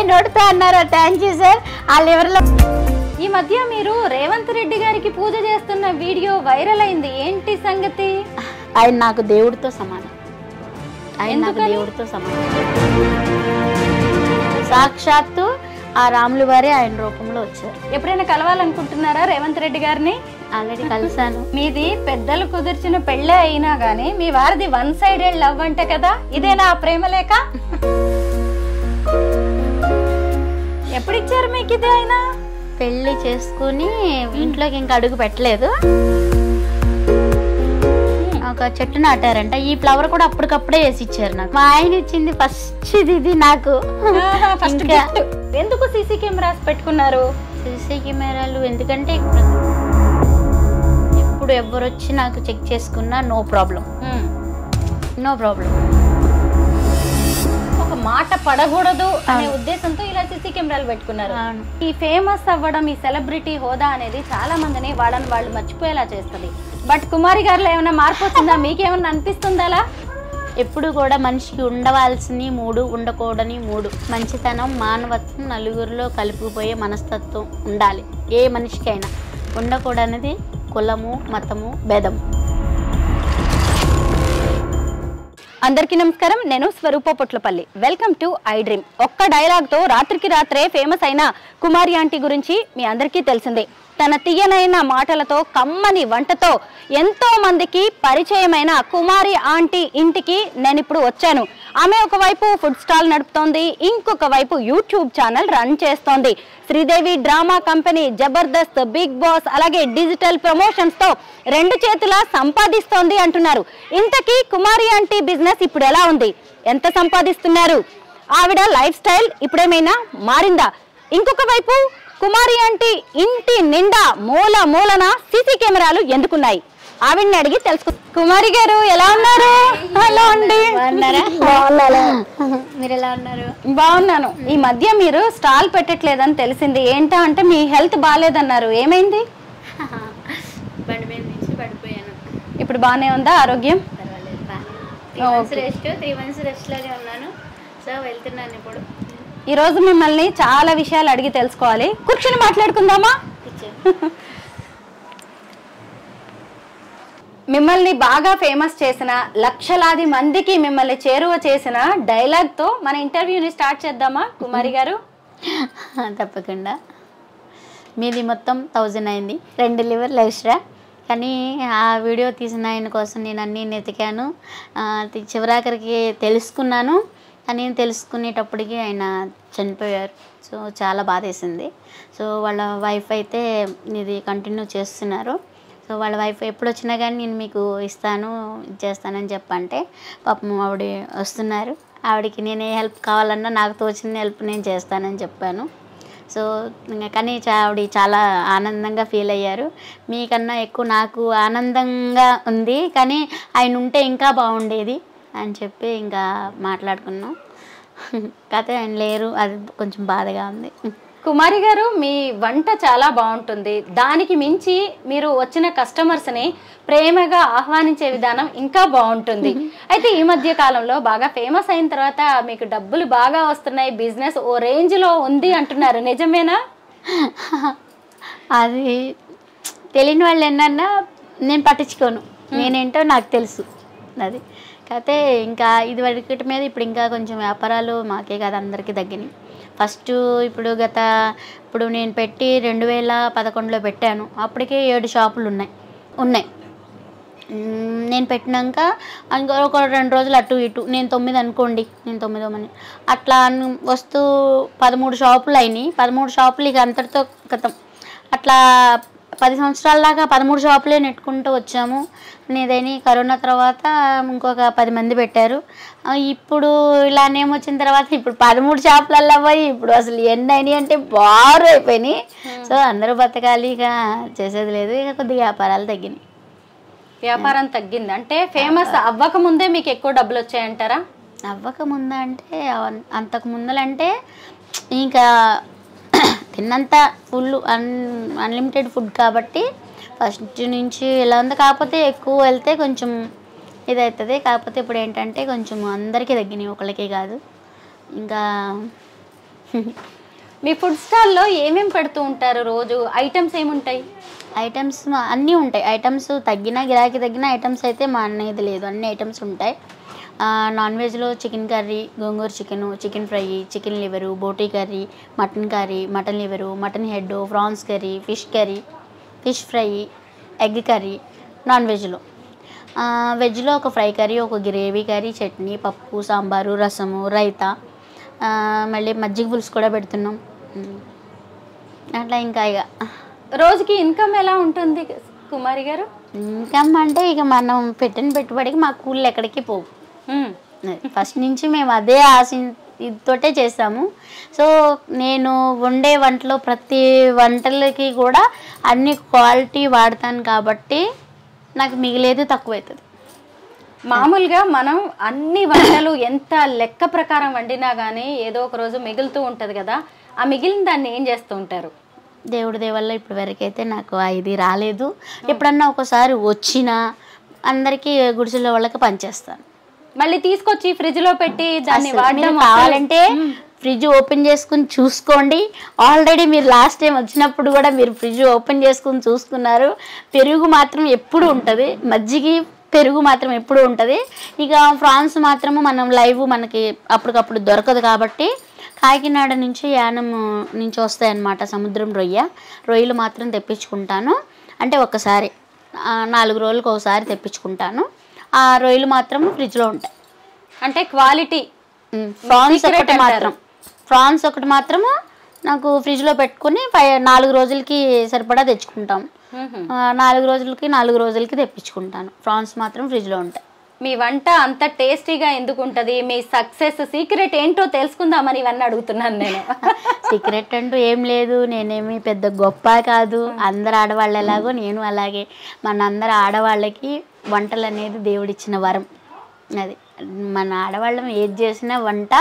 నోడుతా అన్నారు. Thank you sir. ఆ లెవెల్లో ఈ మధ్య మీరు రేవంత్ రెడ్డి గారికి పూజ చేస్తున్న వీడియో వైరల్ అయింది. ఏంటి సంగతి? ఆయన నాకు దేవుడితో సమానం. ఆయన నాకు దేవుడితో సమానం. సాక్షాత్తు ఆ రాములు వారే ఆయన రూపంలో వచ్చారు. ఎప్పుడైనా కలవాలనుకుంటున్నారా రేవంత్ రెడ్డి గారిని? ఆల్రెడీ కలిసాను. మీది పెద్దలు కుదిర్చిన పెళ్ళే అయినా గానీ మీ వారిది వన్ సైడెడ్ లవ్ అంటే కదా, ఇదేనా ఆ ప్రేమ లేక? ఎప్పుడు ఇచ్చారు మీకు ఇది? ఆయన పెళ్లి చేసుకుని ఇంట్లోకి ఇంకా అడుగు పెట్టలేదు. ఒక చెట్టు నాటారంట. ఈ ఫ్లవర్ కూడా అప్పటికప్పుడే వేసి ఇచ్చారు నాకు. మా ఆయన ఇచ్చింది ఫస్ట్ ఇది నాకు. ఎందుకు సీసీ కెమెరాస్ పెట్టుకున్నారు? సీసీ కెమెరాలు ఎందుకంటే ఇప్పుడు ఎవరు వచ్చి నాకు చెక్ చేసుకున్నా నో ప్రాబ్లం. ఒక మాట పడకూడదు అనే ఉద్దేశంతో ఇలా సీసీ కెమెరాలు పెట్టుకున్నారు. ఈ ఫేమస్ అవ్వడం, ఈ సెలబ్రిటీ హోదా అనేది చాలా మందిని వాళ్ళని వాళ్ళు మర్చిపోయేలా చేస్తుంది. బట్ కుమారి గారిలో ఏమైనా మార్పు వచ్చిందా? మీకేమన్నా అనిపిస్తుందా? అలా ఎప్పుడు కూడా మనిషికి ఉండవలసిన 3, ఉండకూడని 3: మంచితనం, మానవత్వం, నలుగురిలో కలిపిపోయే మనస్తత్వం ఉండాలి ఏ మనిషికైనా. ఉండకూడనిది కులము, మతము, భేదము. అందరికీ నమస్కారం. నేను Swaroopa Potlapalli. Welcome to I dream. ఒక్క డైలాగ్తో రాత్రికి రాత్రే ఫేమస్ అయిన కుమారి ఆంటీ గురించి మీ అందరికీ తెలిసిందే. తన తీయనైన మాటలతో, కమ్మని వంటతో ఎంతో మందికి పరిచయమైన కుమారి ఆంటీ ఇంటికి నేను ఇప్పుడు వచ్చాను. ఆమె ఒకవైపు ఫుడ్ స్టాల్ నడుపుతోంది, ఇంకొక వైపు యూట్యూబ్ ఛానల్ రన్ చేస్తోంది. Sridevi drama company, Jabardasth, Bigg Boss, అలాగే డిజిటల్ ప్రమోషన్స్ తో 2 చేతులా సంపాదిస్తోంది అంటున్నారు. ఇంతకీ కుమారి ఆంటీ బిజినెస్ ఇప్పుడు ఎలా ఉంది? ఎంత సంపాదిస్తున్నారు? ఆవిడ లైఫ్ స్టైల్ ఇప్పుడేమైనా మారిందా? ఇంకొక వైపు కుమారి ఆంటీ ఇంటి నిండా మూల మూలన సీసీ కెమెరాలు ఎందుకున్నాయి? ఆవిడని అడిగి తెలుసుకో. కుమారి గారు ఎలా ఉన్నారు? హలో అండి. మీరు ఎలా ఉన్నారు? బాగున్నాను. ఈ మధ్య మీరు స్టాల్ పెట్టట్లేదని తెలిసింది. ఏంటా అంటే మీ హెల్త్ బాగాలేదన్నారు. ఏమైంది? బండి మీద నుంచి పడిపోయాను. ఇప్పుడు బాగానే ఉందా ఆరోగ్యం? రెస్ట్ 3 months రెస్ట్ లాగే ఉన్నాను. సో వెళ్తున్నాను ఇప్పుడు. ఈరోజు మిమ్మల్ని చాలా విషయాలు అడిగి తెలుసుకోవాలి. కూర్చొని మాట్లాడుకుందామా? మిమ్మల్ని బాగా ఫేమస్ చేసిన, లక్షలాది మందికి మిమ్మల్ని చేరువ చేసిన డైలాగ్తో మన ఇంటర్వ్యూని స్టార్ట్ చేద్దామా కుమారి గారు? తప్పకుండా. మీది మొత్తం 1000 అయింది, 2 లివర్లు ఎక్స్ట్రా. కానీ ఆ వీడియో తీసిన ఆయన కోసం నేను అన్నీ వెతికాను. చివరాఖరికి తెలుసుకున్నాను. కానీ తెలుసుకునేటప్పటికి ఆయన చనిపోయారు. సో చాలా బాధేసింది. సో వాళ్ళ వైఫ్ అయితే ఇది కంటిన్యూ చేస్తున్నారు. సో వాళ్ళ వైఫ్ ఎప్పుడు వచ్చినా కానీ నేను మీకు ఇస్తాను, చేస్తానని చెప్పంటే పాపం ఆవిడ వస్తున్నారు. ఆవిడకి నేను ఏ హెల్ప్ కావాలన్నా నాకు తోచిన హెల్ప్ నేను చేస్తానని చెప్పాను. సో కానీ ఆవిడ చాలా ఆనందంగా ఫీల్ అయ్యారు. మీకన్నా ఎక్కువ నాకు ఆనందంగా ఉంది. కానీ ఆయన ఉంటే ఇంకా బాగుండేది అని చెప్పి ఇంకా మాట్లాడుకున్నాం. కాకపోతే ఆయన లేరు, అది కొంచెం బాధగా ఉంది. కుమారి గారు, మీ వంట చాలా బాగుంటుంది. దానికి మించి మీరు వచ్చిన కస్టమర్స్ని ప్రేమగా ఆహ్వానించే విధానం ఇంకా బాగుంటుంది. అయితే ఈ మధ్య కాలంలో బాగా ఫేమస్ అయిన తర్వాత మీకు డబ్బులు బాగా వస్తున్నాయి, బిజినెస్ ఓ రేంజ్లో ఉంది అంటున్నారు. నిజమేనా? అది తెలియని వాళ్ళు ఎన్నన్నా నేను పట్టించుకోను. నేనేంటో నాకు తెలుసు. అది కాకపోతే ఇంకా ఇది వరకటి మీద ఇప్పుడు ఇంకా కొంచెం వ్యాపారాలు మాకే కాదు అందరికీ తగ్గినాయి. ఫస్ట్ ఇప్పుడు నేను పెట్టి 2011లో పెట్టాను. అప్పటికే 7 షాపులు ఉన్నాయి. నేను పెట్టినాక ఒక 2 రోజులు అటు ఇటు, నేను 9 అనుకోండి, నేను 9వ మని అట్లా వస్తూ 13 షాపులు అయినాయి. 13 షాపులు ఇక అంతటితో గతం. అట్లా 10 సంవత్సరాల దాకా 13 షాపులే నెట్టుకుంటూ వచ్చాము. నేదని కరోనా తర్వాత ఇంకొక 10 మంది పెట్టారు. ఇప్పుడు ఇలా నేమ్ వచ్చిన తర్వాత ఇప్పుడు 13 షాపులలో పోయి ఇప్పుడు అసలు ఎన్ని అయినాయి అంటే బారు అయిపోయినాయి. సో అందరూ బతకాలి, ఇక చేసేది లేదు. ఇక కొద్దిగా వ్యాపారాలు తగ్గినాయి. వ్యాపారం తగ్గింది అంటే ఫేమస్ అవ్వక ముందే మీకు ఎక్కువ డబ్బులు వచ్చాయంటారా? అవ్వక ముందు అంటే అంతకు ముందలంటే ఇంకా తిన్నంత ఫుల్ అన్లిమిటెడ్ ఫుడ్ కాబట్టి ఫస్ట్ నుంచి ఇలా ఉంది. కాకపోతే ఎక్కువ వెళ్తే కొంచెం ఇదవుతుంది. కాకపోతే ఇప్పుడు ఏంటంటే కొంచెం అందరికీ తగ్గినాయి, ఒకళ్ళకే కాదు. ఇంకా మీ ఫుడ్ స్టాల్లో ఏమేమి పెడుతూ ఉంటారు? రోజు ఐటమ్స్ ఏముంటాయి? ఐటమ్స్ అన్నీ ఉంటాయి. ఐటమ్స్ తగ్గినా గిరాకీ తగ్గిన ఐటమ్స్ అయితే మా అనేది లేదు, అన్ని ఐటమ్స్ ఉంటాయి. నాన్ వెజ్లో chicken curry, gongura chicken, chicken fry, chicken liver, boti curry, mutton liver, mutton head, prawns curry, fish fry, egg curry non వెజ్లో. వెజ్లో ఒక ఫ్రై కర్రీ, ఒక గ్రేవీ కర్రీ, చట్నీ, పప్పు, సాంబారు, రసము, రైతా, మళ్ళీ మజ్జిగ పులుసు కూడా పెడుతున్నాం. అట్లా ఇంకా ఇక రోజుకి ఇన్కమ్ ఎలా ఉంటుంది కుమారి గారు? ఇన్కమ్ అంటే ఇక మనం పెట్టిన పెట్టుబడికి మా కూళ్ళు ఎక్కడికి పోవు. ఫస్ట్ నుంచి మేము అదే ఇదితోటే చేస్తాము. సో నేను వండే వంటలో ప్రతి వంటలకి కూడా అన్ని క్వాలిటీ వాడతాను కాబట్టి నాకు మిగిలేదు తక్కువ అవుతుంది. మామూలుగా మనం అన్ని వంటలు ఎంత లెక్క ప్రకారం వండినా కానీ ఏదో ఒక రోజు మిగులుతూ ఉంటుంది కదా, ఆ మిగిలిన దాన్ని ఏం చేస్తూ ఉంటారు? దేవుడి దేవల్ల ఇప్పటి వరకు అయితే నాకు ఇది రాలేదు. ఎప్పుడన్నా ఒకసారి వచ్చినా అందరికీ గుడిసెల వాళ్ళకి పనిచేస్తాను. మళ్ళీ తీసుకొచ్చి ఫ్రిడ్జ్లో పెట్టి దాన్ని వాడడం కావాలంటే ఫ్రిడ్జ్ ఓపెన్ చేసుకుని చూసుకోండి. ఆల్రెడీ మీరు లాస్ట్ టైం వచ్చినప్పుడు కూడా మీరు ఫ్రిడ్జ్ ఓపెన్ చేసుకుని చూసుకున్నారు. పెరుగు మాత్రం ఎప్పుడు ఉంటుంది, మజ్జిగ పెరుగు మాత్రం ఎప్పుడు ఉంటుంది. ఇక ఫ్రాన్స్ మాత్రము మనం లైవ్ మనకి అప్పటికప్పుడు దొరకదు కాబట్టి కాకినాడ నుంచి యానం నుంచి వస్తాయన్నమాట. సముద్రం రొయ్యలు మాత్రం తెప్పించుకుంటాను. అంటే ఒక్కసారి 4 రోజులకు ఒకసారి తెప్పించుకుంటాను. ఆ రొయ్యలు మాత్రం ఫ్రిడ్జ్లో ఉంటాయి. అంటే క్వాలిటీ ఫ్రాన్స్ ఒకటి మాత్రము నాకు ఫ్రిడ్జ్లో పెట్టుకుని 4 రోజులకి సరిపడా తెచ్చుకుంటాం. 4 రోజులకి తెప్పించుకుంటాను. ఫ్రాన్స్ మాత్రం ఫ్రిడ్జ్లో ఉంటాయి. మీ వంట అంత టేస్టీగా ఎందుకు ఉంటుంది? మీ సక్సెస్ సీక్రెట్ ఏంటో తెలుసుకుందామని ఇవన్నీ అడుగుతున్నాను నేను. సీక్రెట్ అంటూ ఏం లేదు, నేనేమి పెద్ద గొప్ప కాదు. అందరు ఆడవాళ్ళు ఎలాగో నేను అలాగే. అందరు ఆడవాళ్ళకి వంటలు అనేది దేవుడిచ్చిన వరం. అది మన ఆడవాళ్ళం ఏది చేసినా వంట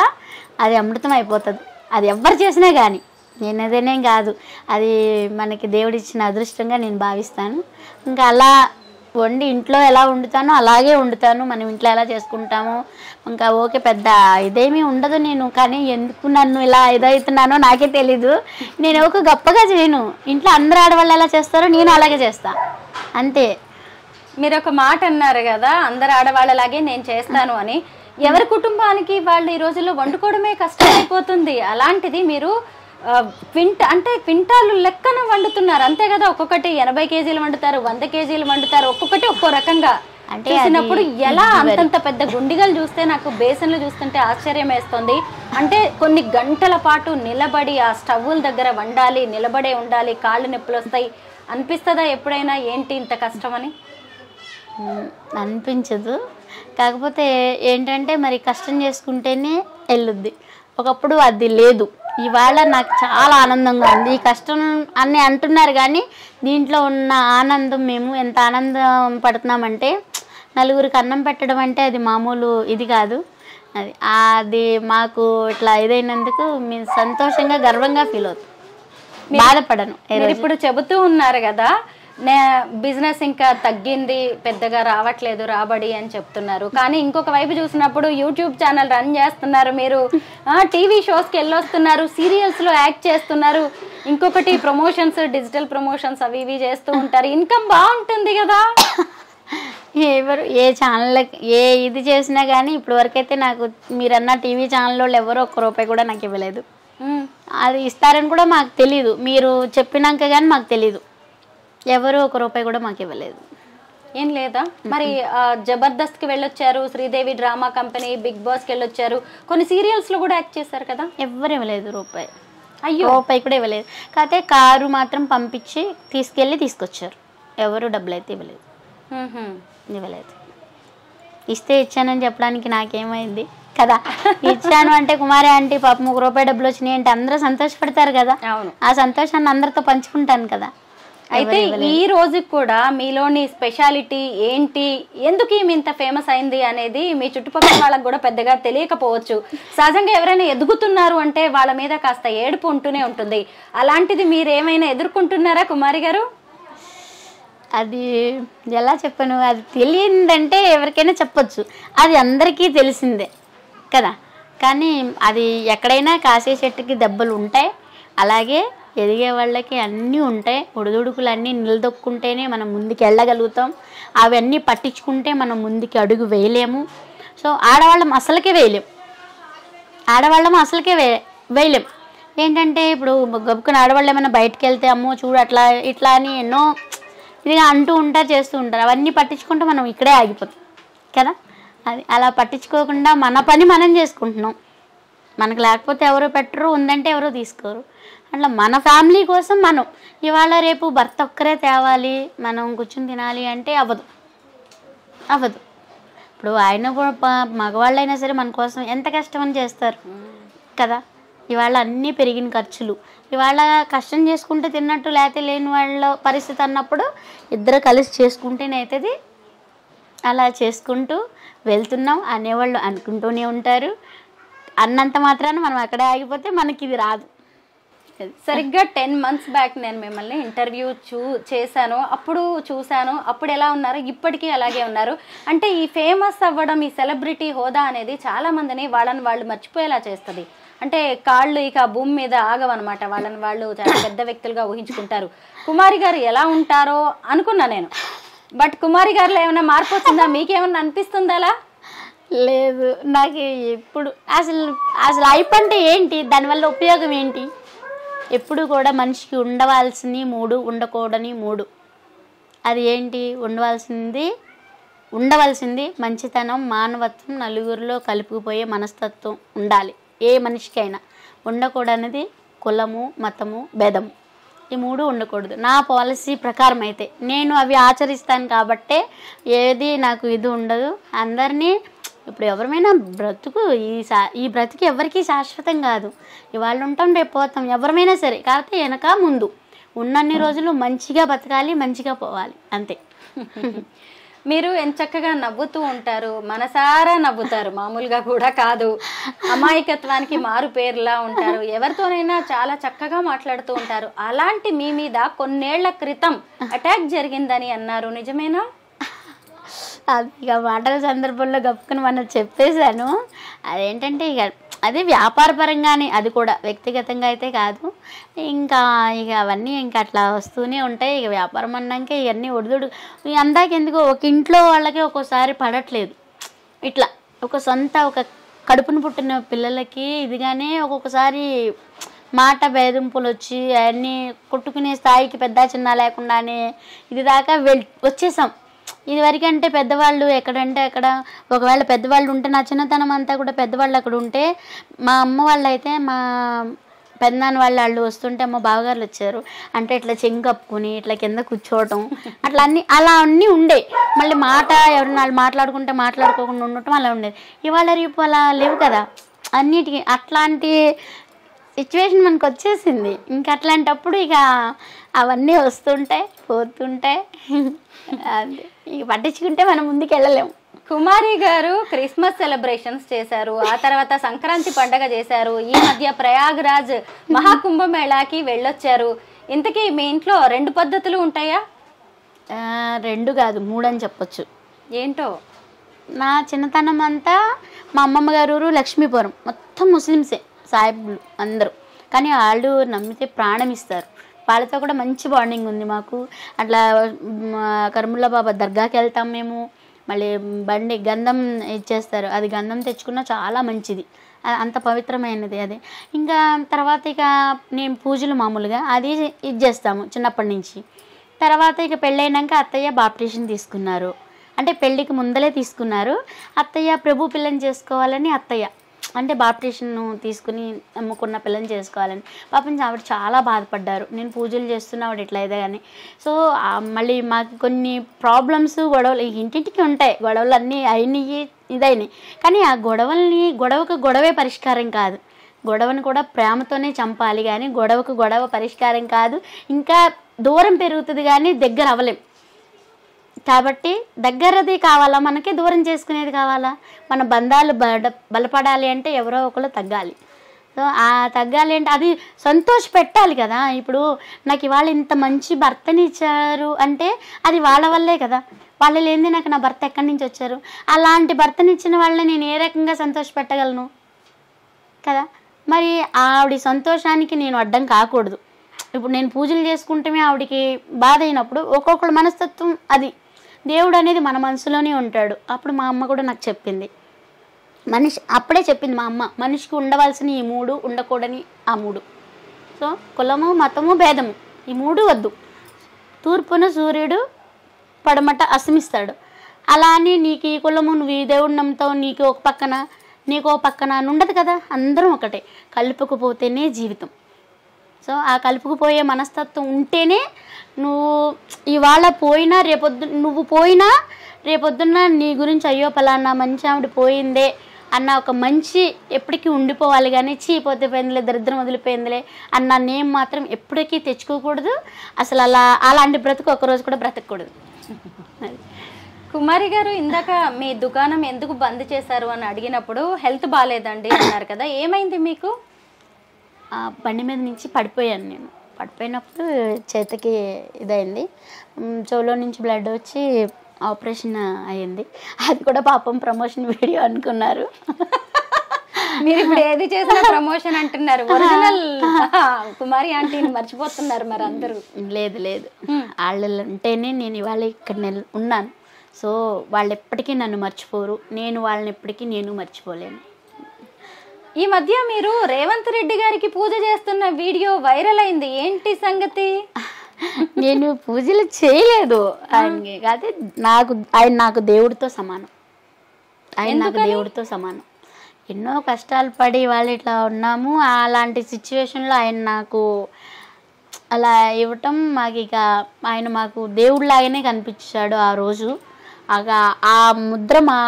అది అమృతం అయిపోతుంది. అది ఎవరు చేసినా కానీ, నేనదేనేం కాదు, అది మనకి దేవుడిచ్చిన అదృష్టంగా నేను భావిస్తాను. ఇంకా అలా వండి ఇంట్లో ఎలా వండుతానో అలాగే వండుతాను. మనం ఇంట్లో ఎలా చేసుకుంటామో ఇంకా ఓకే, పెద్ద ఇదేమీ ఉండదు. నేను కానీ ఎందుకు నన్ను ఇలా ఇదవుతున్నానో నాకే తెలీదు. నేను ఒక గొప్పగా చేయను. ఇంట్లో అందరు ఆడవాళ్ళు ఎలా చేస్తారో నేను అలాగే చేస్తా, అంతే. మీరు ఒక మాట అన్నారు కదా, అందరు ఆడవాళ్ళలాగే నేను చేస్తాను అని. ఎవరి కుటుంబానికి వాళ్ళు ఈ రోజుల్లో వండుకోవడమే కష్టమైపోతుంది. అలాంటిది మీరు క్వింటాలు లెక్కన వండుతున్నారు, అంతే కదా? ఒక్కొక్కటి 80 కేజీలు వండుతారు, 100 కేజీలు వండుతారు, ఒక్కొక్కటి ఒక్కో రకంగా. అంటే చూసినప్పుడు ఎలా అంతంత పెద్ద గుండిగలు చూస్తే నాకు బేసన్లు చూస్తుంటే ఆశ్చర్యం వేస్తుంది. అంటే కొన్ని గంటల పాటు నిలబడి ఆ స్టవ్ల దగ్గర వండాలి, నిలబడే ఉండాలి, కాళ్ళు నొప్పులు వస్తాయి. అనిపిస్తుందా ఎప్పుడైనా ఏంటి ఇంత కష్టమని? అనిపించదు. కాకపోతే ఏంటంటే మరి కష్టం చేసుకుంటేనే వెళ్ళుద్ది. ఒకప్పుడు అది లేదు. ఇవాళ నాకు చాలా ఆనందంగా ఉంది. ఈ కష్టం అని అంటున్నారు కానీ దీంట్లో ఉన్న ఆనందం, మేము ఎంత ఆనందం పడుతున్నామంటే, నలుగురికి అన్నం పెట్టడం అంటే అది మామూలు ఇది కాదు. అది మాకు ఇట్లా ఇదైనందుకు మేము సంతోషంగా గర్వంగా ఫీల్ అవుతాం, బాధపడను. ఇప్పుడు చెబుతూ ఉన్నారు కదా, బిజినెస్ ఇంకా తగ్గింది, పెద్దగా రావట్లేదు రాబడి అని చెప్తున్నారు. కానీ ఇంకొక వైపు చూసినప్పుడు యూట్యూబ్ ఛానల్ రన్ చేస్తున్నారు, మీరు టీవీ షోస్కి వెళ్ళొస్తున్నారు, సీరియల్స్లో యాక్ట్ చేస్తున్నారు, ఇంకొకటి ప్రమోషన్స్, డిజిటల్ ప్రమోషన్స్ అవి ఇవి చేస్తూ ఉంటారు. ఇన్కమ్ బాగుంటుంది కదా? ఎవరు ఏ ఛానల్ ఏ ఇది చేసినా కానీ ఇప్పటి వరకైతే నాకు మీరన్న టీవీ ఛానల్లో ఎవరో ₹1 కూడా నాకు ఇవ్వలేదు. అది ఇస్తారని కూడా మాకు తెలీదు. మీరు చెప్పినాక కానీ మాకు తెలీదు. ఎవరు ₹1 కూడా మాకు ఇవ్వలేదు. ఏం లేదా? మరి జబర్దస్త్కి వెళ్ళొచ్చారు, శ్రీదేవి డ్రామా కంపెనీ, బిగ్ బాస్కి వెళ్ళొచ్చారు, కొన్ని సీరియల్స్లో కూడా యాక్ట్ చేశారు కదా? ఎవరు ఇవ్వలేదు ₹1. అయ్యో, ₹1 కూడా ఇవ్వలేదు. కాకపోతే కారు మాత్రం పంపించి తీసుకొచ్చారు. ఎవరు డబ్బులు అయితే ఇవ్వలేదు. ఇస్తే ఇచ్చానని చెప్పడానికి నాకేమైంది కదా? ఇచ్చాను అంటే కుమారి ఆంటీ పాపం ₹1 డబ్బులు వచ్చినాయి అంటే అందరూ సంతోషపడతారు కదా. ఆ సంతోషాన్ని అందరితో పంచుకుంటాను కదా. అయితే ఈ రోజు కూడా మీలోని స్పెషాలిటీ ఏంటి, ఎందుకు ఈమె ఇంత ఫేమస్ అయింది అనేది మీ చుట్టుపక్కల వాళ్ళకి కూడా పెద్దగా తెలియకపోవచ్చు. సహజంగా ఎవరైనా ఎదుగుతున్నారు అంటే వాళ్ళ మీద కాస్త ఏడుపు ఉంటూనే ఉంటుంది. అలాంటిది మీరు ఏమైనా ఎదుర్కొంటున్నారా కుమారి గారు? అది ఎలా చెప్పను, అది తెలియదంటే ఎవరికైనా చెప్పొచ్చు, అది అందరికీ తెలిసిందే కదా. కానీ అది ఎక్కడైనా కాసే చెట్టుకి దెబ్బలు ఉంటాయి, అలాగే ఎదిగే వాళ్ళకి అన్నీ ఉంటాయి. ఒడిదుడుకులు అన్నీ నిలదొక్కుంటేనే మనం ముందుకు వెళ్ళగలుగుతాం. అవన్నీ పట్టించుకుంటే మనం ముందుకి అడుగు వేయలేము. సో ఆడవాళ్ళం అసలుకే వేయలేం. ఏంటంటే ఇప్పుడు గబుక్కున ఆడవాళ్ళు ఏమైనా బయటకు వెళ్తే అమ్మో చూడు అట్లా ఇట్లా అని ఎన్నో ఇదిగా అంటూ ఉంటారు, చేస్తూ ఉంటారు. అవన్నీ పట్టించుకుంటే మనం ఇక్కడే ఆగిపోతాం కదా. అది అలా పట్టించుకోకుండా మన పని మనం చేసుకుంటున్నాం. మనకు లేకపోతే ఎవరో పెట్టరు, ఉందంటే ఎవరో తీసుకోరు. అట్లా మన ఫ్యామిలీ కోసం మనం ఇవాళ రేపు భర్త ఒక్కరే తేవాలి, మనం కూర్చుని తినాలి అంటే అవ్వదు. ఇప్పుడు ఆయన కూడా మగవాళ్ళైనా సరే మన కోసం ఎంత కష్టమని చేస్తారు కదా. ఇవాళ అన్నీ పెరిగిన ఖర్చులు, ఇవాళ కష్టం చేసుకుంటే తిన్నట్టు లేకపోతే లేని వాళ్ళ పరిస్థితి అన్నప్పుడు ఇద్దరు కలిసి చేసుకుంటేనే అవుతుంది. అలా చేసుకుంటూ వెళ్తున్నాం అనేవాళ్ళు అనుకుంటూనే ఉంటారు. అన్నంత మాత్రాన మనం అక్కడే ఆగిపోతే మనకి ఇది రాదు. సరిగ్గా 10 months బ్యాక్ నేను మిమ్మల్ని ఇంటర్వ్యూ చేశాను, అప్పుడు చూశాను. అప్పుడు ఎలా ఉన్నారు, ఇప్పటికీ అలాగే ఉన్నారు. అంటే ఈ ఫేమస్ అవ్వడం, ఈ సెలబ్రిటీ హోదా అనేది చాలా మందిని వాళ్ళని వాళ్ళు మర్చిపోయేలా చేస్తుంది. అంటే కాళ్ళు ఇక భూమి మీద ఆగవన్నమాట. వాళ్ళని వాళ్ళు చాలా పెద్ద వ్యక్తులుగా ఊహించుకుంటారు. కుమారి గారు ఎలా ఉంటారో అనుకున్నా నేను, బట్ కుమారి గారిలో ఏమైనా మార్పు వచ్చిందా? మీకేమన్నా అనిపిస్తుందా అలా? లేదు, నాకు ఎప్పుడు అసలు లైఫ్ అంటే ఏంటి, దానివల్ల ఉపయోగం ఏంటి? ఎప్పుడు కూడా మనిషికి ఉండవలసింది 3, ఉండకూడని 3. అది ఏంటి? ఉండవలసింది మంచితనం, మానవత్వం, నలుగురిలో కలుపుకుపోయే మనస్తత్వం ఉండాలి ఏ మనిషికైనా. ఉండకూడనిది కులము, మతము, భేదము, ఈ 3 ఉండకూడదు. నా పాలసీ ప్రకారం అయితే నేను అవి ఆచరిస్తాను కాబట్టే ఏది నాకు ఇది ఉండదు. అందరినీ ఇప్పుడు ఎవరైనా బ్రతుకు ఈ బ్రతికి ఎవరికీ శాశ్వతం కాదు. ఇవాళ ఉంటాం, రేపు పోతాం, ఎవరైనా సరే. కాకపోతే వెనక ముందు ఉన్నన్ని రోజులు మంచిగా బతకాలి, మంచిగా పోవాలి, అంతే. మీరు ఎంత చక్కగా నవ్వుతూ ఉంటారు, మనసారా నవ్వుతారు, మామూలుగా కూడా కాదు. అమాయకత్వానికి మారు పేరులా ఉంటారు, ఎవరితోనైనా చాలా చక్కగా మాట్లాడుతూ ఉంటారు. అలాంటి మీ మీద కొన్నేళ్ల క్రితం అటాక్ జరిగిందని అన్నారు, నిజమేనా? అది ఇక మాటల సందర్భంలో గప్పుకుని మనం చెప్పేశాను. అదేంటంటే ఇక అది వ్యాపారపరంగానే, అది కూడా వ్యక్తిగతంగా అయితే కాదు. ఇంకా అవన్నీ ఇంకా అట్లా వస్తూనే ఉంటాయి. ఇక వ్యాపారం అన్నాక ఇవన్నీ ఒడిదుడు అందాకెందుకో ఒక ఇంట్లో వాళ్ళకి ఒక్కోసారి పడట్లేదు. ఇట్లా ఒక కడుపును పుట్టిన పిల్లలకి ఇదిగానే ఒక్కొక్కసారి మాట భేదింపులు వచ్చి అవన్నీ కొట్టుకునే స్థాయికి పెద్ద చిన్న లేకుండానే ఇది దాకా వచ్చేసాం. ఇదివరకంటే పెద్దవాళ్ళు ఎక్కడంటే అక్కడ, ఒకవేళ పెద్దవాళ్ళు ఉంటే నా చిన్నతనం అంతా కూడా పెద్దవాళ్ళు అక్కడ ఉంటే, మా అమ్మ వాళ్ళు అయితే మా పెద్దనాన్న వాళ్ళు వస్తుంటే అమ్మ బావగారులు వచ్చారు అంటే ఇట్లా చెంగు కప్పుకొని ఇట్లా కింద కూర్చోవటం, అలా అన్నీ ఉండే. మళ్ళీ ఎవరైనా వాళ్ళు మాట్లాడుకుంటే మాట్లాడుకోకుండా ఉండటం అలా ఉండేది. ఇవాళ రేపు అలా లేవు కదా అన్నిటికీ. అట్లాంటి సిచ్యువేషన్ మనకు వచ్చేసింది. ఇంకా అట్లాంటప్పుడు ఇక అవన్నీ వస్తుంటాయి, పోతుంటాయి. అదే ఇక పట్టించుకుంటే మనం ముందుకు వెళ్ళలేము. కుమారి గారు క్రిస్మస్ సెలబ్రేషన్స్ చేశారు, ఆ తర్వాత సంక్రాంతి పండగ చేశారు, ఈ మధ్య ప్రయాగ్రాజ్ మహాకుంభమేళాకి వెళ్ళొచ్చారు. ఇంతకీ మీ ఇంట్లో 2 పద్ధతులు ఉంటాయా? 2 కాదు 3 అని చెప్పొచ్చు. ఏంటో? నా చిన్నతనం అంతా మా అమ్మమ్మ గారు ఊరు లక్ష్మీపురం, మొత్తం ముస్లిమ్సే, సాయిబులు అందరూ. కానీ వాళ్ళు నమ్మితే ప్రాణం ఇస్తారు. వాళ్ళతో కూడా మంచి బాండింగ్ ఉంది మాకు. అట్లా కర్ముల్లా బాబా దర్గాకి వెళ్తాం మేము. మళ్ళీ బండి గంధం ఇచ్చేస్తారు, అది గంధం తెచ్చుకున్న చాలా మంచిది, అంత పవిత్రమైనది అది. ఇంకా తర్వాత ఇక నేను పూజలు మామూలుగా అది ఇది చేస్తాము చిన్నప్పటి నుంచి. తర్వాత ఇక పెళ్ళైనాక అత్తయ్య బాప్టిషన్ తీసుకున్నారు. అంటే పెళ్ళికి ముందలే తీసుకున్నారు. అత్తయ్య ప్రభు పిల్లని చేసుకోవాలని అత్తయ్య అంటే బాప్టిషన్ తీసుకుని అమ్ముకున్న పిల్లని చేసుకోవాలని. పాపం ఆవిడ చాలా బాధపడ్డారు. నేను పూజలు చేస్తున్నా ఆవిడ ఇట్లా అయితే కానీ. సో మళ్ళీ మాకు కొన్ని ప్రాబ్లమ్స్, గొడవలు ఇంటింటికి ఉంటాయి. గొడవలు అన్నీ అయినాయి, ఇదైనాయి. కానీ ఆ గొడవకు గొడవే పరిష్కారం కాదు. గొడవను కూడా ప్రేమతోనే చంపాలి, కానీ గొడవకు గొడవ పరిష్కారం కాదు. ఇంకా దూరం పెరుగుతుంది కానీ దగ్గర అవ్వలేం. కాబట్టి దగ్గరది కావాలా మనకి, దూరం చేసుకునేది కావాలా? మన బంధాలు బలపడాలి అంటే ఎవరో ఒకరు తగ్గాలి. సో ఆ తగ్గాలి అంటే అది సంతోష పెట్టాలి కదా. ఇప్పుడు నాకు ఇవాళ ఇంత మంచి భర్తని ఇచ్చారు అంటే అది వాళ్ళ వల్లే కదా. వాళ్ళు లేనిది నాకు నా భర్త ఎక్కడి నుంచి వచ్చారు. అలాంటి భర్తని ఇచ్చిన వాళ్ళని నేను ఏ రకంగా సంతోష పెట్టగలను కదా. మరి ఆవిడ సంతోషానికి నేను అడ్డం కాకూడదు. ఇప్పుడు నేను పూజలు చేసుకుంటే ఆవిడికి బాధ అయినప్పుడు ఒక్కొక్కళ్ళ మనస్తత్వం అది. దేవుడు అనేది మన మనసులోనే ఉంటాడు. అప్పుడు మా అమ్మ కూడా నాకు చెప్పింది, మనిషి అప్పుడే చెప్పింది మా అమ్మ, మనిషికి ఉండవలసిన ఈ 3, ఉండకూడని ఆ 3. సో కులము, మతము, భేదము ఈ 3 వద్దు. తూర్పున సూర్యుడు, పడమట అస్తమిస్తాడు. అలా అని నీకు ఈ కులము, నువ్వు ఈ దేవుడిని నమ్ముతావు, నీకు ఒక పక్కన నీకు ఒక పక్కన అని ఉండదు కదా. అందరం ఒకటే, కలుపుకుపోతేనే జీవితం. సో ఆ కలుపుకుపోయే మనస్తత్వం ఉంటేనే నువ్వు ఇవాళ పోయినా నువ్వు పోయినా రేపొద్దున్న నీ గురించి అయ్యో పలానా మంచి ఆవిడ పోయిందే అన్న ఒక మంచి ఎప్పటికీ ఉండిపోవాలి. కానీ చీపోతే పోయిందిలే, దరిద్రం వదిలిపోయిందిలే అన్న నేమ్ మాత్రం ఎప్పటికీ తెచ్చుకోకూడదు. అసలు అలాంటి బ్రతుకు ఒకరోజు కూడా బ్రతకూడదు. కుమారి గారు, ఇందాక మీ దుకాణం ఎందుకు బంద్ చేశారు అని అడిగినప్పుడు హెల్త్ బాగాలేదండి అన్నారు కదా, ఏమైంది మీకు? బండి మీద నుంచి పడిపోయాను నేను. పడిపోయినప్పుడు చేతికి ఇదైంది, చెవులో నుంచి బ్లడ్ వచ్చి ఆపరేషన్ అయ్యింది. అది కూడా పాపం ప్రమోషన్ వీడియో అనుకున్నారు. మీరు ఇప్పుడు ఏది చేసినా ప్రమోషన్ అంటున్నారు. ఒరిజినల్ కుమారి ఆంటీని మర్చిపోతున్నారు మరి అందరూ. లేదు లేదు, వాళ్ళు ఉంటేనే నేను ఇవాళ ఇక్కడ ఉన్నాను. సో వాళ్ళు ఎప్పటికీ నన్ను మర్చిపోరు, నేను వాళ్ళని ఎప్పటికీ మర్చిపోలేను. ఈ మధ్య మీరు రేవంత్ రెడ్డి గారికి పూజ చేస్తున్న వీడియో వైరల్ అయింది, ఏంటి సంగతి? నేను పూజలు చేయలేదు. కాదు, ఆయన నాకు దేవుడితో సమానం. దేవుడితో సమానం. ఎన్నో కష్టాలు పడి వాళ్ళు ఇట్లా ఉన్నాము. అలాంటి సిచ్యువేషన్లో ఆయన నాకు అలా ఇవ్వటం ఆయన మాకు దేవుడిలాగానే కనిపించాడు ఆ రోజు. ఆ ముద్ర మా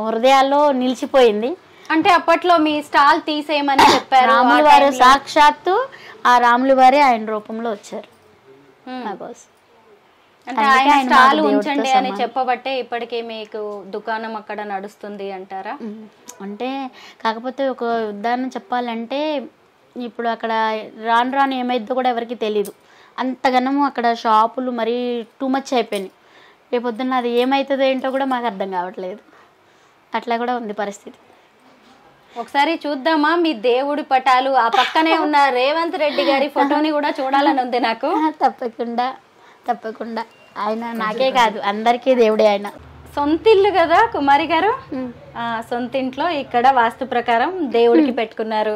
హృదయాల్లో నిలిచిపోయింది. అంటే అప్పట్లో మీ స్టాల్ తీసేయమని చెప్పారు రాముల వారు, సాక్షాత్తు ఆ రాముల వారే ఆయన రూపంలో వచ్చారు. అంటే ఆయన స్టాల్ ఉంచండి అని చెప్పబట్టే ఇప్పటికే మీకు దుకాణం అక్కడ నడుస్తుంది అంటారా? అంటే కాకపోతే ఒక ఉదాహరణ చెప్పాలంటే, ఇప్పుడు అక్కడ రాను ఏమైద్దో కూడా ఎవరికి తెలీదు. అంతగానము అక్కడ షాపులు మరీ టూ మచ్ అయిపోయినాయి. రేపొద్దున్న అది ఏమవుతుందో ఏంటో కూడా మాకు అర్థం కావట్లేదు. అట్లా కూడా ఉంది పరిస్థితి. ఒకసారి చూద్దామా మీ దేవుడి పటాలు? ఆ పక్కనే ఉన్న రేవంత్ రెడ్డి గారి ఫోటోని కూడా చూడాలని ఉంది నాకు. తప్పకుండా. ఆయన నాకే కాదు అందరికీ దేవుడే. ఆయన సొంతిల్లు కదా కుమారి గారు, సొంతింట్లో ఇక్కడ వాస్తు ప్రకారం దేవుడికి పెట్టుకున్నారు.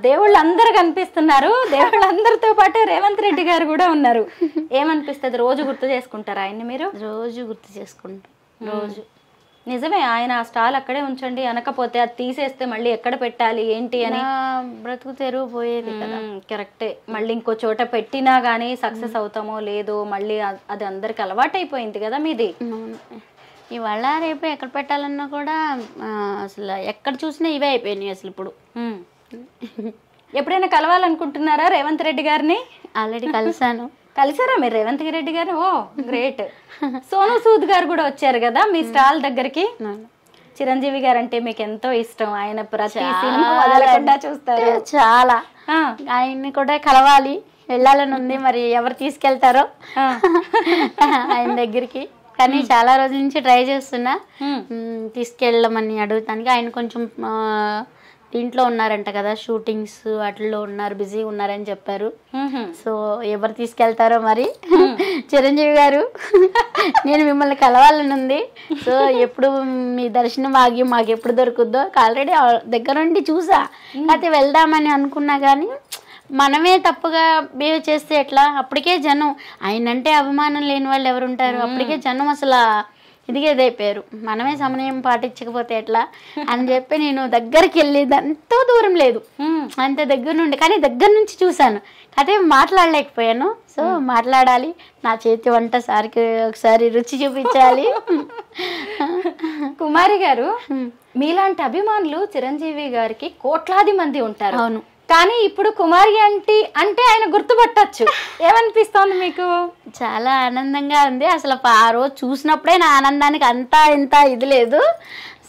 దేవుళ్ళు అందరు కనిపిస్తున్నారు. దేవుళ్ళందరితో పాటు రేవంత్ రెడ్డి గారు కూడా ఉన్నారు. ఏమనిపిస్తుంది? రోజు గుర్తు చేసుకుంటారా ఆయన్ని మీరు? రోజు గుర్తు చేసుకుంటాం. రోజు నిజమే, ఆయన స్టాల్ అక్కడే ఉంచండి అనకపోతే అది తీసేస్తే మళ్ళీ ఎక్కడ పెట్టాలి ఏంటి అని బ్రతుకు తెరువు పోయేది కదా. కరెక్టే. మళ్ళీ ఇంకో చోట పెట్టినా గానీ సక్సెస్ అవుతామో లేదో మళ్ళీ అది అందరికి అలవాటు అయిపోయింది కదా మీది. ఇవాళ రేపు ఎక్కడ పెట్టాలన్నా కూడా అసలు ఎక్కడ చూసినా ఇవే అయిపోయినాయి అసలు. ఇప్పుడు ఎప్పుడైనా కలవాలనుకుంటున్నారా రేవంత్ రెడ్డి గారిని? ఆల్రెడీ కలిసాను. కలిసారా మీరు రేవంత్ రెడ్డి గారు? ఓ గ్రేట్. సోను సూద్ గారు కూడా వచ్చారు కదా మీ స్టాల్ దగ్గరికి. చిరంజీవి గారు అంటే మీకు ఎంతో ఇష్టం. ఆయన ప్రతి సినిమా వదలకుండా చూస్తారు. చాలా. ఆయన్ని కూడా కలవాలి, వెళ్ళాలని ఉంది. మరి ఎవరు తీసుకెళ్తారో ఆయన దగ్గరికి. కానీ చాలా రోజుల నుంచి ట్రై చేస్తున్నా తీసుకెళ్ళమని అడుగుతానికి. ఆయన కొంచెం దీంట్లో ఉన్నారంట కదా, షూటింగ్స్ వాటిల్లో ఉన్నారు, బిజీగా ఉన్నారని చెప్పారు. సో ఎవరు తీసుకెళ్తారో మరి. చిరంజీవి గారు, నేను మిమ్మల్ని కలవాలని ఉంది. సో ఎప్పుడు మీ దర్శనం మాకు ఎప్పుడు దొరుకుద్దో, ఆల్రెడీ దగ్గర నుండి చూసా. అయితే వెళ్దామని అనుకున్నా కానీ మనమే తప్పుగా బిహేవ్ చేస్తే ఎట్లా? అప్పటికే జనం, ఆయనంటే అభిమానం లేని వాళ్ళు ఎవరు ఉంటారు? అప్పటికే జనం అసలు ఇదిగేదైపోయారు. మనమే సమయం పాటించకపోతే ఎట్లా అని చెప్పి నేను దగ్గరికి వెళ్ళేది. ఎంతో దూరం లేదు, అంత దగ్గర నుండి, కానీ దగ్గర నుంచి చూశాను. అదే మాట్లాడలేకపోయాను. సో మాట్లాడాలి, నా చేతి వంట సారికి ఒకసారి రుచి చూపించాలి. కుమారి గారు, మీలాంటి అభిమానులు చిరంజీవి గారికి కోట్లాది మంది ఉంటారు. అవును. కానీ ఇప్పుడు కుమారి ఆంటీ అంటే ఆయన గుర్తుపట్టచ్చు. ఏమనిపిస్తోంది మీకు? చాలా ఆనందంగా ఉంది. అసలు ఆ రోజు చూసినప్పుడే నా ఆనందానికి అంతా ఇంత ఇది లేదు.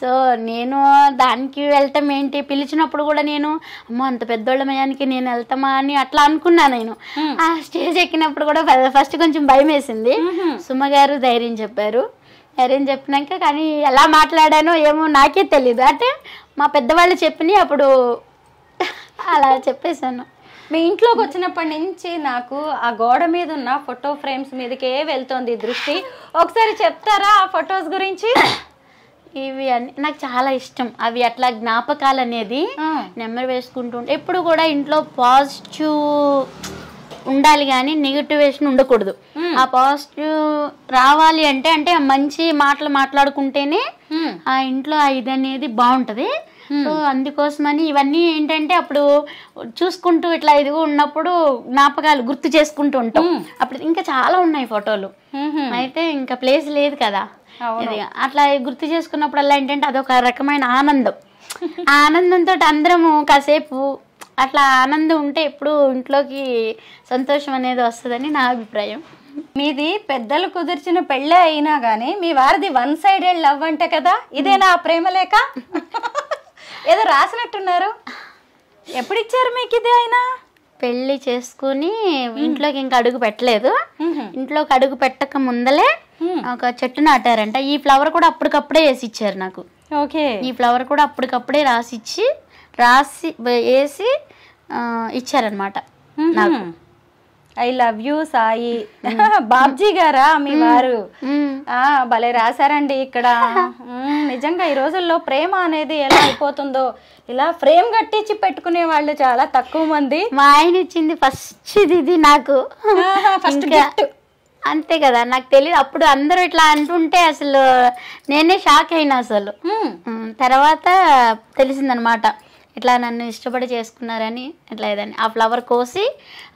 సో నేను దానికి వెళ్తాం ఏంటి, పిలిచినప్పుడు కూడా నేను అమ్మో అంత పెద్దోళ్ళమయానికి నేను వెళ్తామా అని అట్లా అనుకున్నా. నేను ఆ స్టేజ్ ఎక్కినప్పుడు కూడా ఫస్ట్ కొంచెం భయం వేసింది. సుమ గారు ధైర్యం చెప్పారు. ధైర్యం చెప్పినాక కానీ ఎలా మాట్లాడానో ఏమో నాకే తెలీదు. అంటే మా పెద్దవాళ్ళు చెప్పినాయి అప్పుడు అలా చెప్పేశాను. మీ ఇంట్లోకి వచ్చినప్పటి నుంచి నాకు ఆ గోడ మీద ఉన్న ఫోటో ఫ్రేమ్స్ మీదకే వెళ్తోంది దృష్టి. ఒకసారి చెప్తారా ఆ ఫొటోస్ గురించి? ఇవి అన్ని నాకు చాలా ఇష్టం. అవి అట్లా జ్ఞాపకాలు అనేది నెంబర్ వేసుకుంటూ ఎప్పుడు కూడా ఇంట్లో పాజిటివ్ ఉండాలి కానీ నెగిటివేషన్ ఉండకూడదు. ఆ పాజిటివ్ రావాలి అంటే అంటే మంచి మాటలు మాట్లాడుకుంటేనే ఆ ఇంట్లో ఇది అనేది బాగుంటది. సో అందుకోసమని ఇవన్నీ ఏంటంటే అప్పుడు చూసుకుంటూ ఇట్లా ఇదిగో ఉన్నప్పుడు జ్ఞాపకాలు గుర్తు చేసుకుంటూ ఉంటాం. అప్పుడు ఇంకా చాలా ఉన్నాయి ఫోటోలు, అయితే ఇంకా ప్లేస్ లేదు కదా. అట్లా గుర్తు చేసుకున్నప్పుడల్లా ఏంటంటే అదొక రకమైన ఆనందం. ఆ ఆనందంతో అందరము కాసేపు అట్లా ఆనందం ఉంటే ఎప్పుడు ఇంట్లోకి సంతోషం అనేది వస్తుందని నా అభిప్రాయం. మీది పెద్దలు కుదిర్చిన పెళ్ళే అయినా గానీ మీ వారిది వన్ సైడెడ్ లవ్ అంట కదా, ఇదేనా ఆ ప్రేమ లేక? ఏదో రాసినట్టున్నారు, ఎప్పుడు ఇచ్చారు మీకు ఇది? అయినా పెళ్లి చేసుకుని ఇంట్లోకి ఇంకా అడుగు పెట్టలేదు. ఇంట్లోకి అడుగు పెట్టక ముందలే ఒక చెట్టు నాటారంట. ఈ ఫ్లవర్ కూడా అప్పటికప్పుడే వేసి ఇచ్చారు నాకు. ఓకే, ఈ ఫ్లవర్ కూడా అప్పటికప్పుడే రాసి వేసి ఇచ్చారనమాట నాకు. I love you Sai. Babji గారా మీ వారు? భలే రాశారండి ఇక్కడ. నిజంగా ఈ రోజుల్లో ప్రేమ అనేది ఎలా అయిపోతుందో, ఇలా ఫ్రేమ్ కట్టించి పెట్టుకునే వాళ్ళు చాలా తక్కువ మంది. మా ఆయన ఇచ్చింది ఫస్ట్ ఇది నాకు. అంతే కదా, నాకు తెలియదు అప్పుడు. అందరూ ఇట్లా అంటుంటే అసలు నేనే షాక్ అయినా అసలు. తర్వాత తెలిసిందనమాట ఇట్లా నన్ను ఇష్టపడి చేసుకున్నారని. ఇట్లా ఏదని ఆ ఫ్లవర్ కోసి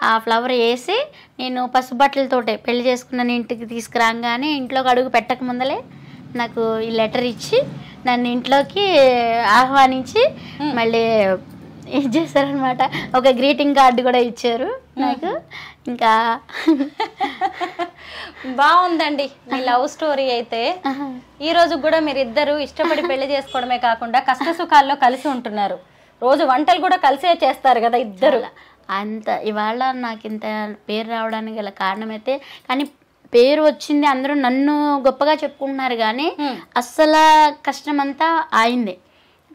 ఆ ఫ్లవర్ వేసి నేను పసుబట్టలతోటే పెళ్లి చేసుకున్నాను. ఇంటికి తీసుకురాగానే ఇంట్లోకి అడుగు పెట్టక ముందలే నాకు ఈ లెటర్ ఇచ్చి నన్ను ఇంట్లోకి ఆహ్వానించి మళ్ళీ ఇది చేశారనమాట. ఒక గ్రీటింగ్ కార్డు కూడా ఇచ్చారు నాకు. ఇంకా బాగుందండి మీ లవ్ స్టోరీ. అయితే ఈ రోజు కూడా మీరిద్దరు ఇష్టపడి పెళ్లి చేసుకోవడమే కాకుండా కష్ట సుఖాల్లో కలిసి ఉంటున్నారు. రోజు వంటలు కూడా కలిసే చేస్తారు కదా ఇద్దరు. అంత ఇవాళ నాకు ఇంత పేరు రావడానికి గల కారణం అయితే, కానీ పేరు వచ్చింది అందరూ నన్ను గొప్పగా చెప్పుకుంటున్నారు కానీ అస్సలు కష్టం అంతా ఆయిందే.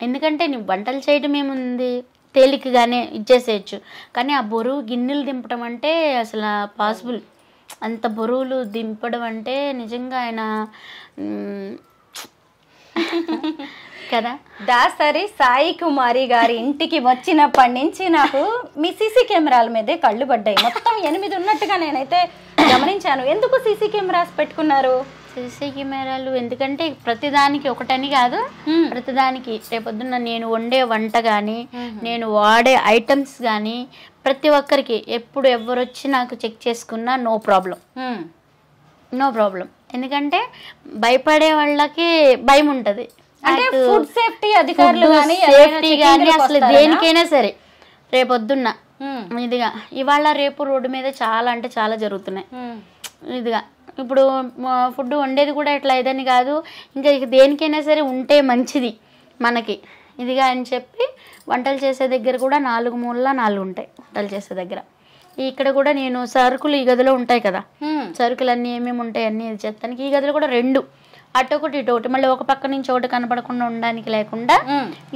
ఎందుకంటే నువ్వు వంటలు చేయడం ఏముంది, తేలికగానే ఇచ్చేసేయచ్చు. కానీ ఆ బరువు గిన్నెలు దింపడం అంటే అసలు పాసిబుల్. అంత బరువులు దింపడం అంటే నిజంగా ఆయన కదా. దాసరి సాయి కుమారి గారి ఇంటికి వచ్చినప్పటి నుంచి నాకు మీ సీసీ కెమెరాల మీదే కళ్ళు పడ్డాయి. మొత్తం 8 ఉన్నట్టుగా నేనైతే గమనించాను. ఎందుకు సీసీ కెమెరాస్ పెట్టుకున్నారు? సీసీ కెమెరాలు ఎందుకంటే ప్రతిదానికి ఒకటని కాదు, ప్రతిదానికి రేపొద్దున నేను వండే వంట కానీ నేను వాడే ఐటమ్స్ కానీ ప్రతి ఒక్కరికి ఎప్పుడు ఎవరు వచ్చి నాకు చెక్ చేసుకున్నా నో ప్రాబ్లం. ఎందుకంటే భయపడే వాళ్ళకి భయం ఉంటుంది. అంటే ఫుడ్ సేఫ్టీ అధికారులు కానీ అసలు దేనికైనా సరే రేపొద్దున్న ఇదిగా ఇవాళ రేపు రోడ్డు మీద చాలా అంటే చాలా జరుగుతున్నాయి. ఇదిగా ఇప్పుడు ఫుడ్ వండేది కూడా ఇట్లా ఇదని కాదు, ఇంకా దేనికైనా సరే ఉంటే మంచిది మనకి ఇదిగా అని చెప్పి వంటలు చేసే దగ్గర కూడా 4 మూలలా 4 ఉంటాయి వంటలు చేసే దగ్గర. ఇక్కడ కూడా నేను సరుకులు ఈ గదిలో ఉంటాయి కదా, సరుకులు అన్నీ ఏమేమి ఉంటాయి అన్నీ చెప్తానికి ఈ గదిలో కూడా 2 అటు ఒకటి ఇటు ఒకటి, మళ్ళీ ఒక పక్క నుంచి ఒకటి కనపడకుండా ఉండడానికి లేకుండా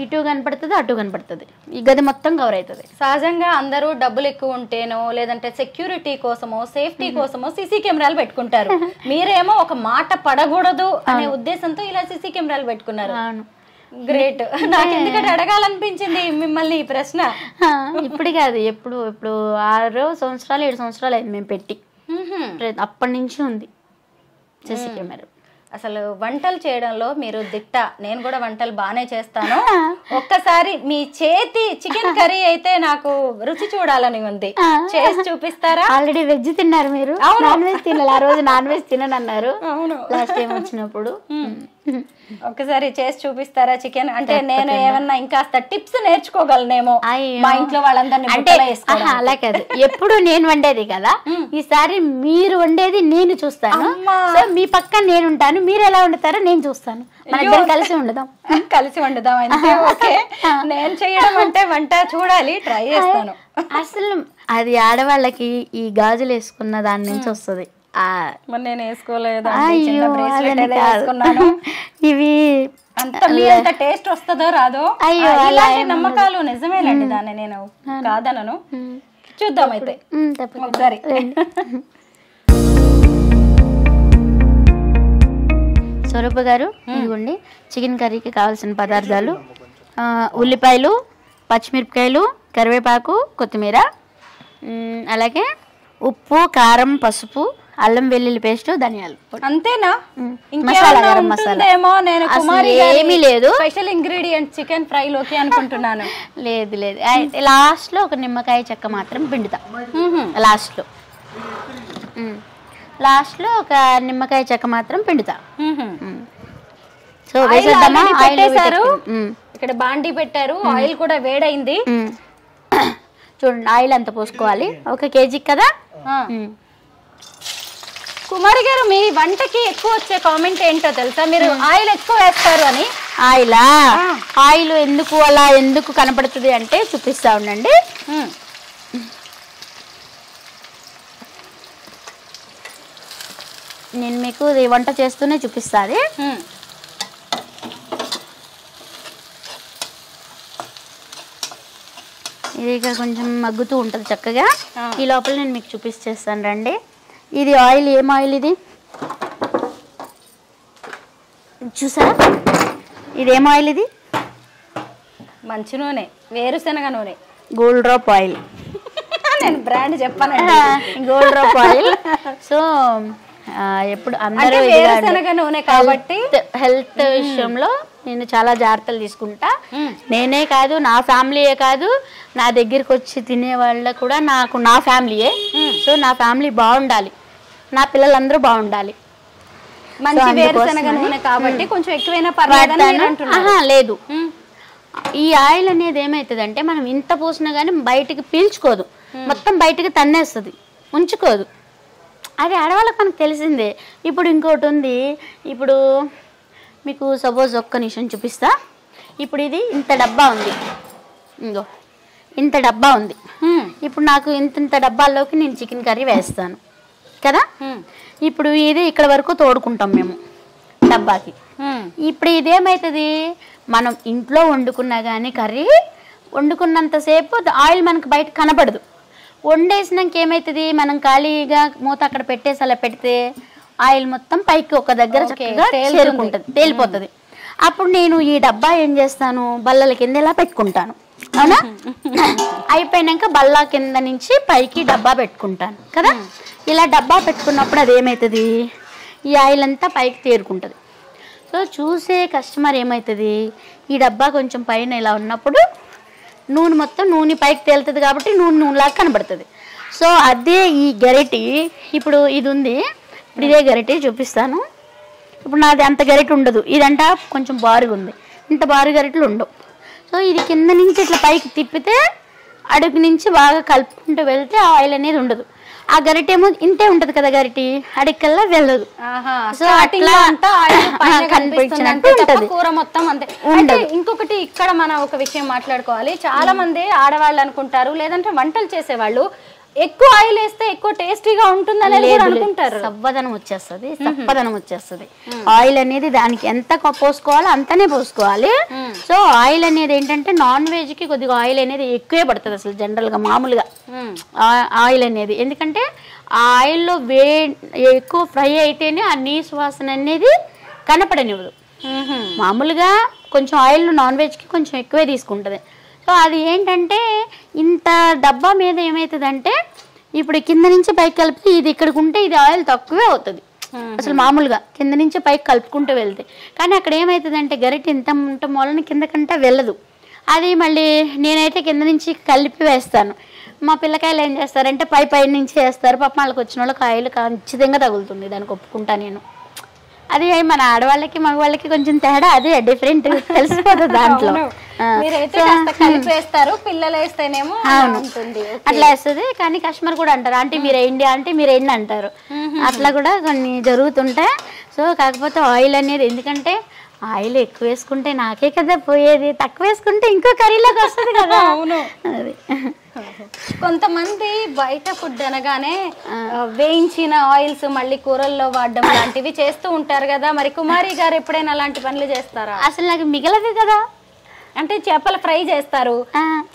ఇటు కనపడుతుంది అటు కనపడుతుంది, ఈ గది మొత్తం కవర్ అవుతుంది. సహజంగా అందరూ డబ్బులు ఎక్కువ ఉంటేనో లేదంటే సెక్యూరిటీ కోసమో సేఫ్టీ కోసమో సీసీ కెమెరాలు పెట్టుకుంటారు. మీరేమో ఒక మాట పడకూడదు అనే ఉద్దేశంతో ఇలా సీసీ కెమెరాలు పెట్టుకున్నారు. గ్రేట్. నాకు ఎందుకంటే అడగాలనిపించింది మిమ్మల్ని ఈ ప్రశ్న. ఇప్పుడు కాదు, ఇప్పుడు 6 సంవత్సరాలు 7 సంవత్సరాలు అయింది మేము పెట్టి. అప్పటి నుంచి ఉంది సీసీ కెమెరా. అసలు వంటలు చేయడంలో మీరు దిట్ట. నేను కూడా వంటలు బాగానే చేస్తాను. ఒక్కసారి మీ చేతి చికెన్ కర్రీ అయితే నాకు రుచి చూడాలని ఉంది, చేసి చూపిస్తారా? ఆల్రెడీ వెజ్ తిన్నారు మీరు, నాన్ వెజ్ తినాలి. ఆ రోజు నాన్ వెజ్ తినను అన్నారు లాస్ట్ టైం వచ్చినప్పుడు. ఒకసారి చేసి చూపిస్తారా చికెన్? అంటే నేను ఏమన్నా ఇంకా టిప్స్ నేర్చుకోగలనేమో మా ఇంట్లో వాళ్ళందరినీ అంటే అలా కాదు, ఎప్పుడు నేను వండేది కదా, ఈసారి మీరు వండేది నేను చూస్తాను. సో మీ పక్కన నేను ఉంటాను, మీరు ఎలా వండుతారో నేను చూస్తాను, మన ఇద్దరం కలిసి వండుదాం. కలిసి వండుదాం అంటే ఓకే. నేను చేయడం అంటే వంట చూడాలి, ట్రై చేస్తాను. అసలు అది ఆడవాళ్ళకి ఈ గాజులు వేసుకున్న దాని నుంచి వస్తుంది. నేను వేసుకోలేదు, ఇవి అంత టేస్ట్ వస్తుందో రాదో ఇలాంటి నమ్మకాలు నిజమేనండి, దాన్ని నేను కాదనను. చూద్దాం అయితే ఒకసారి. స్వరూప గారు, ఇదిగోండి చికెన్ కర్రీకి కావాల్సిన పదార్థాలు: ఉల్లిపాయలు, పచ్చిమిరపకాయలు, కరివేపాకు, కొత్తిమీర, అలాగే ఉప్పు, కారం, పసుపు, అల్లం వెల్లుల్లి పేస్ట్, ధనియాలు. అంతేనా? మసాలా, గరం మసాలా ఏమీ లేదు. స్పెషల్ ఇంగ్రీడియంట్ చికెన్ ఫ్రై లోకి అనుకుంటున్నాను. లేదు లేదు, లాస్ట్ లో ఒక నిమ్మకాయ చెక్క మాత్రం పిండుతా. లాస్ట్ లో ఒక నిమ్మకాయ చెక్క మాత్రం పిండుతా. సో వేసేద్దామా? పెట్టేశారు, ఇక్కడ బాండీ పెట్టారు, ఆయిల్ కూడా వేడైంది. చూడండి, ఆయిల్ అంత పోసుకోవాలి, 1 కేజీ కదా. కుమారి గారు, మీ వంటకి ఎక్కువ వచ్చే కామెంట్ ఏంటో తెలుసా? మీరు ఆయిల్ ఎక్కువ వేస్తారు అని. ఆయిల్ ఎందుకు అలా ఎందుకు కనపడుతుంది అంటే చూపిస్తా ఉండండి. నేను మీకు వంట చేస్తూనే చూపిస్తాది. ఇది ఇక్కడ కొంచెం మగ్గుతూ ఉంటుంది చక్కగా. ఈ లోపల నేను మీకు చూపించేస్తాను రండి. ఇది ఆయిల్, ఏం ఆయిల్ ఇది చూసారా? ఇదేం ఆయిల్? ఇది మంచి నూనె, వేరుశనగ నూనె, గోల్డ్ డ్రాప్ ఆయిల్. నేను బ్రాండ్ చెప్పానండి, గోల్డ్ డ్రాప్ ఆయిల్. సో ఎప్పుడు అందరూ వేరుశనగ నూనె కాబట్టి హెల్త్ విషయంలో నేను చాలా జాగ్రత్తలు తీసుకుంటా. నేనే కాదు, నా ఫ్యామిలీయే కాదు, నా దగ్గరికి వచ్చి తినే వాళ్ళ కూడా నా ఫ్యామిలీయే. సో నా ఫ్యామిలీ బాగుండాలి, నా పిల్లలందరూ బాగుండాలి. మంచి వేరుశనగ నూనె కాబట్టి కొంచెం ఎక్కువైనా పర్వాలేదు. లేదు, ఈ ఆయిల్ అనేది ఏమవుతుందంటే మనం ఇంత పోసినా కానీ బయటికి పీల్చుకోదు, మొత్తం బయటికి తన్నేస్తుంది, ఉంచుకోదు. అది ఆడవాళ్ళకి మనకు తెలిసిందే. ఇప్పుడు ఇంకోటి ఉంది, ఇప్పుడు మీకు సపోజ్ ఒక్క నిమిషం చూపిస్తా. ఇప్పుడు ఇది ఇంత డబ్బా ఉంది, ఇంకో ఇంత డబ్బా ఉంది. ఇప్పుడు నాకు ఇంత డబ్బాల్లోకి నేను చికెన్ కర్రీ వేస్తాను కదా. ఇప్పుడు ఇది ఇక్కడ వరకు తోడుకుంటాం మేము డబ్బాకి. ఇప్పుడు ఇదేమవుతుంది, మనం ఇంట్లో వండుకున్నా కానీ కర్రీ వండుకున్నంతసేపు ఆయిల్ మనకు బయట కనపడదు. వండేసినాక ఏమవుతుంది, మనం ఖాళీగా మూత అక్కడ పెట్టేసి అలా పెడితే ఆయిల్ మొత్తం పైకి ఒక దగ్గర చక్కగా చేరుకుంటుంది, తేలిపోతుంది. అప్పుడు నేను ఈ డబ్బా ఏం చేస్తాను, బల్లల కింద ఇలా పెట్టుకుంటాను, అవునా? అయిపోయినాక బల్ల కింద నుంచి పైకి డబ్బా పెట్టుకుంటాను కదా. ఇలా డబ్బా పెట్టుకున్నప్పుడు అది ఏమవుతుంది, ఈ ఆయిల్ అంతా పైకి తేరుకుంటుంది. సో చూసే కస్టమర్ ఏమవుతుంది, ఈ డబ్బా కొంచెం పైన ఇలా ఉన్నప్పుడు నూనె మొత్తం నూనె పైకి తేలుతుంది కాబట్టి నూనెలాగా కనబడుతుంది. సో అదే ఈ గరిటి, ఇప్పుడు ఇది ఉంది, ఇప్పుడు ఇదే గరిటి చూపిస్తాను. ఇప్పుడు నాది అంత గరిట ఉండదు, ఇదంట కొంచెం బారుగా ఉంది, ఇంత బారు గరిటలు ఉండవు. సో ఇది కింద నుంచి ఇట్లా పైకి తిప్పితే అడుగు నుంచి బాగా కలుపుకుంటూ వెళ్తే ఆయిల్ అనేది ఉండదు. ఆ గరిట ఏమో ఇంతే ఉంటది కదా, గరిటి అడికల్లా వెళ్ళదు. సో అట్లా కనిపించినట్టు ఉంటది కూర మొత్తం అంతే. అంటే ఇంకొకటి ఇక్కడ మనం ఒక విషయం మాట్లాడుకోవాలి. చాలా మంది ఆడవాళ్ళు అనుకుంటారు, లేదంటే వంటలు చేసేవాళ్ళు ఎక్కువ ఆయిల్ వేస్తే ఎక్కువ టేస్టీగా ఉంటుంది అనేది అనుకుంటారు. సవ్వదనం వచ్చేస్తుంది, సప్పదనం వచ్చేస్తుంది. ఆయిల్ అనేది దానికి ఎంత పోసుకోవాలో అంతనే పోసుకోవాలి. సో ఆయిల్ అనేది ఏంటంటే నాన్ వెజ్ కి కొద్దిగా ఆయిల్ అనేది ఎక్కువే పడుతుంది అసలు జనరల్ గా, మామూలుగా ఆయిల్ అనేది. ఎందుకంటే ఆ ఆయిల్లో ఎక్కువ ఫ్రై అయితేనే ఆ నీసు వాసన అనేది కనపడనివ్వదు. మామూలుగా కొంచెం ఆయిల్ నాన్ వెజ్ కి కొంచెం ఎక్కువే తీసుకుంటుంది. సో అది ఏంటంటే ఇంత డబ్బా మీద ఏమవుతుందంటే ఇప్పుడు కింద నుంచి పైకి కలిపితే ఇది ఇక్కడికి ఉంటే ఇది ఆయిల్ తక్కువే అవుతుంది అసలు మామూలుగా కింద నుంచి పైకి కలుపుకుంటూ వెళ్తే. కానీ అక్కడ ఏమవుతుందంటే గరిటె ఇంత ఉండటం వలన కిందకంటే వెళ్ళదు. అది మళ్ళీ నేనైతే కింద నుంచి కలిపి వేస్తాను. మా పిల్లకాయలు ఏం చేస్తారంటే పై నుంచి వేస్తారు. పాప వాళ్ళకి వచ్చిన వాళ్ళకి ఆయిల్ ఖచ్చితంగా తగులుతుంది, దానికి ఒప్పుకుంటా నేను. అది మన ఆడవాళ్ళకి మగవాళ్ళకి కొంచెం తేడా అదే డిఫరెంట్ తెలిసిపోతుంది దాంట్లో. పిల్లలు వేస్తేనేమో అట్లా వేస్తుంది. కానీ కస్టమర్ కూడా అంటారు ఆంటీ మీరు వేయండి, ఆంటీ మీరు వేయండి అంటారు. అట్లా కూడా కొన్ని జరుగుతుంటాయి. సో కాకపోతే ఆయిల్ అనేది, ఎందుకంటే ఆయిల్ ఎక్కువ వేసుకుంటే నాకే కదా పోయేది, తక్కువ వేసుకుంటే ఇంకో కర్రీలోకి వస్తుంది కదా. అవును. అది కొంతమంది బయట ఫుడ్ అనగానే వేయించిన ఆయిల్స్ మళ్ళీ కూరల్లో వాడడం లాంటివి చేస్తూ ఉంటారు కదా. మరి కుమారి గారు ఎప్పుడైనా అలాంటి పనులు చేస్తారా? అసలు నాకు మిగలదు కదా. అంటే చేపలు ఫ్రై చేస్తారు,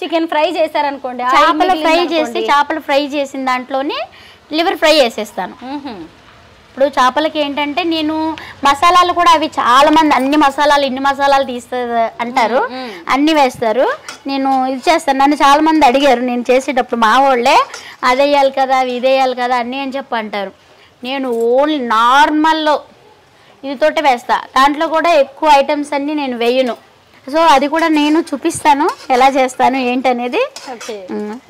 చికెన్ ఫ్రై చేస్తారు అనుకోండి, చేపలు ఫ్రై చేసిన దాంట్లోనే లివర్ ఫ్రై చేసేస్తాను. ఇప్పుడు చేపలకి ఏంటంటే నేను మసాలాలు కూడా అవి చాలా మంది అన్ని మసాలాలు ఇన్ని మసాలాలు తీస్తారు అంటారు, అన్ని వేస్తారు. నేను ఇది చేస్తాను. నన్ను చాలా మంది అడిగారు నేను చేసేటప్పుడు, మా వాళ్ళే అది వేయాలి కదా అవి ఇది వేయాలి కదా అన్నీ అని చెప్పి అంటారు. నేను ఓన్లీ నార్మల్లో ఇదితోటే వేస్తా. దాంట్లో కూడా ఎక్కువ ఐటమ్స్ అన్నీ నేను వేయను. సో అది కూడా నేను చూపిస్తాను ఎలా చేస్తాను ఏంటనేది.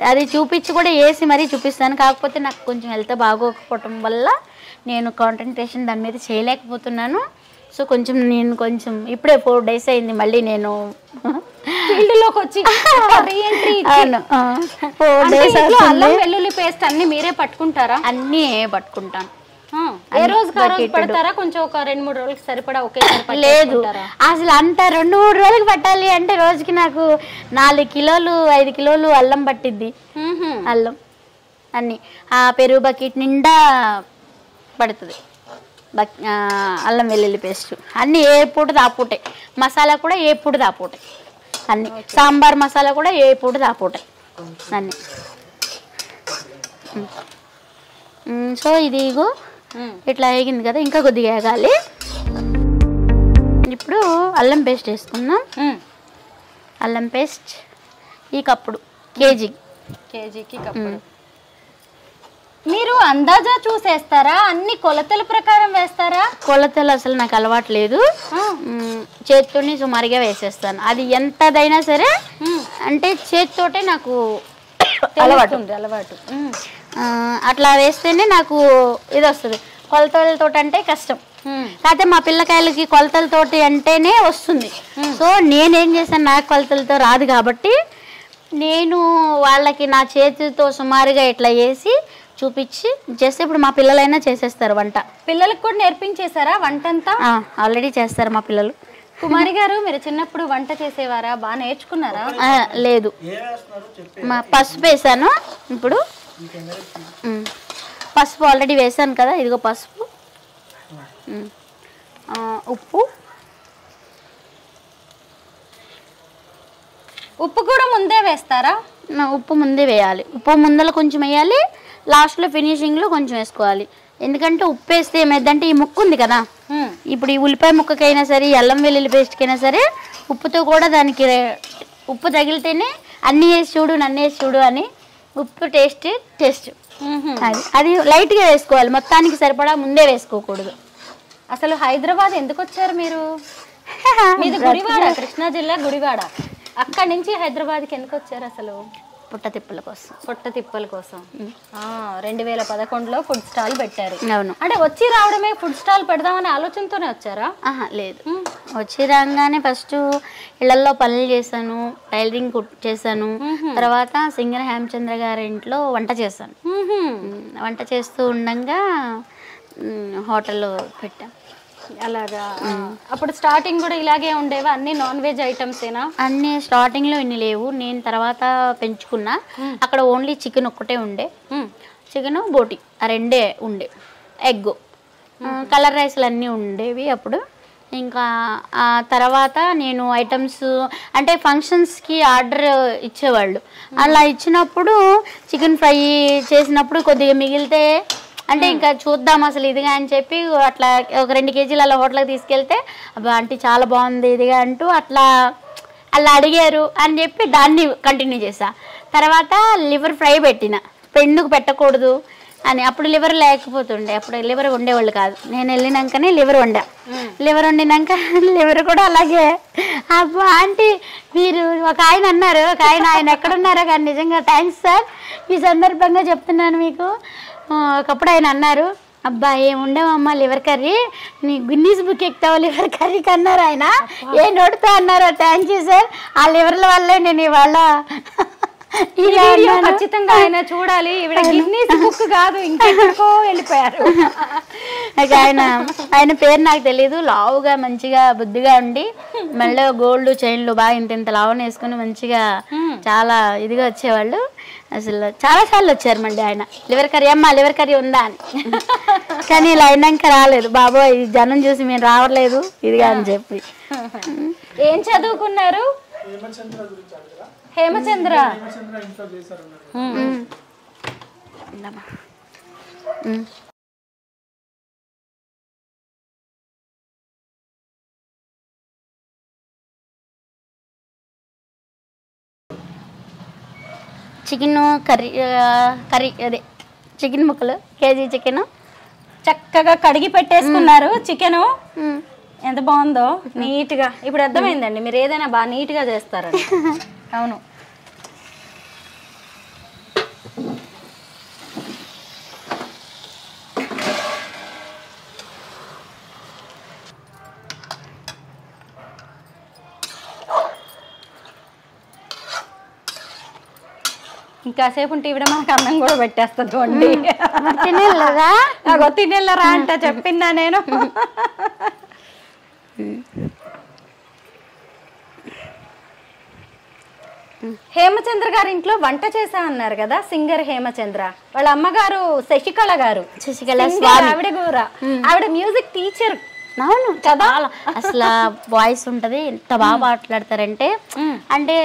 అది చూపించి కూడా వేసి మరీ చూపిస్తాను. కాకపోతే నాకు కొంచెం హెల్త్ బాగోకపోవటం వల్ల నేను కాన్సంట్రేషన్ దాని మీద చేయలేకపోతున్నాను. సో నేను కొంచెం ఇప్పుడే 4 days అయింది మళ్ళీ నేను ఫీల్డ్లోకి వచ్చి. 4 days అల్లం వెల్లుల్లి పేస్ట్ అన్ని మీరే పట్టుకుంటారా? అన్నీ పట్టుకుంటాను. ఏ రోజు పడతారా? కొంచెం ఒక 2-3 రోజులకి సరిపడా ఒకేసారి? లేదు, అసలు అంత 2-3 రోజులకి పట్టాలి అంటే రోజుకి నాకు 4 కిలోలు 5 కిలోలు అల్లం పట్టిద్ది. అల్లం అన్ని ఆ పెరుగు బకెట్ నిండా పడుతుంది. అల్లం వెల్లుల్లి పేస్ట్ అన్నీ ఏ పూటది ఆ పూటే. మసాలా కూడా ఏ పూటది ఆ పూటే. అన్ని సాంబార్ మసాలా కూడా ఏ పూటది ఆ పూటే అన్నీ. సో ఇది ఇగో ఇట్లా వేగింది కదా, ఇంకా కొద్దిగా వేగాలి. ఇప్పుడు అల్లం పేస్ట్ వేసుకుందాం. అల్లం పేస్ట్ ఈ కప్పుడు కేజీకి కప్పుడు. మీరు అందాజా చూసేస్తారా? అన్ని కొలతల ప్రకారం వేస్తారా? కొలతలు అసలు నాకు అలవాటు లేదు. చేతితోనే సుమారుగా వేసేస్తాను. అది ఎంతదైనా సరే అంటే చేతితోటే నాకు అలవాటు. అట్లా వేస్తేనే నాకు ఇది వస్తుంది. కొలతలతో అంటే కష్టం. కాకపోతే మా పిల్లకాయలకి కొలతలతోటి అంటేనే వస్తుంది. సో నేనేం చేశాను, నాకు కొలతలతో రాదు కాబట్టి నేను వాళ్ళకి నా చేతితో సుమారుగా ఇట్లా వేసి చూపించి చేస్తే ఇప్పుడు మా పిల్లలైనా చేసేస్తారు వంట. పిల్లలకు కూడా నేర్పించేశారా వంట అంతా? ఆల్రెడీ చేస్తారు మా పిల్లలు. కుమారి గారు మీరు చిన్నప్పుడు వంట చేసేవారా? బాగా నేర్చుకున్నారా? లేదు, మా పసుపు వేసాను. ఇప్పుడు పసుపు ఆల్రెడీ వేసాను కదా, ఇదిగో పసుపు, ఉప్పు కూడా ముందే వేస్తారా? ఉప్పు ముందే వేయాలి. ఉప్పు ముందర కొంచెం వేయాలి, లాస్ట్లో ఫినిషింగ్లో కొంచెం వేసుకోవాలి. ఎందుకంటే ఉప్పు వేస్తే ఏమైందంటే ఈ ముక్క ఉంది కదా, ఇప్పుడు ఈ ఉల్లిపాయ ముక్కకైనా సరే అల్లం వెల్లుల్లి పేస్ట్కైనా సరే ఉప్పుతో కూడా దానికి ఉప్పు తగిలితేనే అన్నీ వేసి చూడు నన్ను వేసి చూడు అని ఉప్పు టేస్ట్ అది లైట్గా వేసుకోవాలి. మొత్తానికి సరిపడా ముందే వేసుకోకూడదు. అసలు హైదరాబాద్ ఎందుకు వచ్చారు మీరు? మీది గుడివాడ, కృష్ణా జిల్లా గుడివాడ. అక్కడి నుంచి హైదరాబాద్కి ఎందుకు వచ్చారు అసలు? పుట్టతిప్పల కోసం. 2011లో ఫుడ్ స్టాల్ పెట్టారు. అవును. అంటే వచ్చి రావడమే ఫుడ్ స్టాల్ పెడదామనే ఆలోచనతోనే వచ్చారా? లేదు, వచ్చి రాగానే ఫస్ట్ ఇళ్లలో పనులు చేశాను, టైలరింగ్ చేశాను. తర్వాత సింగర్ హేమచంద్ర గారి ఇంట్లో వంట చేశాను. వంట చేస్తూ ఉండగా హోటల్లో పెట్టాం. అలాగా. అప్పుడు స్టార్టింగ్ కూడా ఇలాగే ఉండేవా? అన్ని నాన్ వెజ్ ఐటమ్స్ ఏనా? అన్ని స్టార్టింగ్ లో ఇన్ని లేవు. నేను తర్వాత పెంచుకున్నా. అక్కడ ఓన్లీ చికెన్ ఒక్కటే ఉండే. చికెన్ బోటి ఆ రెండే ఉండే. ఎగ్, కలర్ రైస్లు అన్నీ ఉండేవి అప్పుడు. ఇంకా ఆ తర్వాత నేను ఐటమ్స్ అంటే ఫంక్షన్స్కి ఆర్డర్ ఇచ్చేవాళ్ళు. అలా ఇచ్చినప్పుడు చికెన్ ఫ్రై చేసినప్పుడు కొద్దిగా మిగిలితే అంటే ఇంకా చూద్దాం అసలు ఇదిగా అని చెప్పి అట్లా ఒక 2 కేజీలు అలా హోటల్కి తీసుకెళ్తే అబ్బా ఆంటీ చాలా బాగుంది ఇదిగా అంటూ అట్లా అడిగారు అని చెప్పి దాన్ని కంటిన్యూ చేసా. తర్వాత లివర్ ఫ్రై పెట్టిన. ఎందుకు పెట్టకూడదు అని. అప్పుడు లివర్ లేకపోతుండే, అప్పుడు లివర్ ఉండేవాళ్ళు కాదు. నేను వెళ్ళినాకనే లివర్ వండినాక లివర్ కూడా అలాగే. అబ్బా ఆంటీ మీరు ఒక ఆయన అన్నారు, ఆయన ఎక్కడున్నారో కానీ నిజంగా థ్యాంక్స్ సార్, ఈ సందర్భంగా చెప్తున్నాను మీకు. ఒకప్పుడు ఆయన అన్నారు, అబ్బా ఏముండవమ్మా లివర్ కర్రీ, నీ గిన్నీస్ బుక్ ఎక్కుతావు లివర్ కర్రీకి అన్నారు ఆయన. ఏ నోటితో అన్నారు. థ్యాంక్ యూ సార్, ఆ లివర్ల వల్లే నేను ఇవాళ ఈ వీడియో ఖచ్చితంగా ఆయన చూడాలి. ఈవిడ గిన్నీస్ బుక్ కాదు, ఇంకెక్కడికో వెళ్ళిపోయారు. ఆయన పేరు నాకు తెలియదు. లావుగా మంచిగా బుద్ధిగా ఉండి మళ్ళీ గోల్డ్ చైన్లు బాగా ఇంత లావుని వేసుకుని మంచిగా చాలా ఇదిగా వచ్చేవాళ్ళు. అసలు చాలా సార్లు వచ్చారు మళ్ళీ ఆయన, లివర్ కర్రీ అమ్మ లివర్ కర్రీ ఉందా అని. కానీ ఇలా అయినాక రాలేదు. బాబోయ్ జనం చూసి మేము రావట్లేదు ఇదిగా అని చెప్పి. ఏం చదువుకున్నారు? హేమచంద్ర. చికెన్ కర్రీ అదే చికెన్ ముక్కలు కేజీ చికెన్ చక్కగా కడిగి పెట్టేసుకున్నారు. చికెను ఎంత బాగుందో నీట్గా. ఇప్పుడు అర్థమైందండి మీరు ఏదైనా బాగా నీట్గా చేస్తారని. అవును. ఇంకాసేపు ఉంటే ఇవిడ మనకు అన్నం కూడా పెట్టేస్తుంది వండి. తినేదా నాకు తినేళ్ళరా అంట చెప్పిందా నేను. హేమచంద్ర గారి ఇంట్లో వంట చేసా అన్నారు కదా, సింగర్ హేమచంద్ర. వాళ్ళ అమ్మగారు శశికళ గారు. ఆవిడ కూడా ఆవిడ మ్యూజిక్ టీచర్. అవును కదా. అసలు వాయిస్ ఉంటది, ఎంత బాగా మాట్లాడతారంటే. అంటే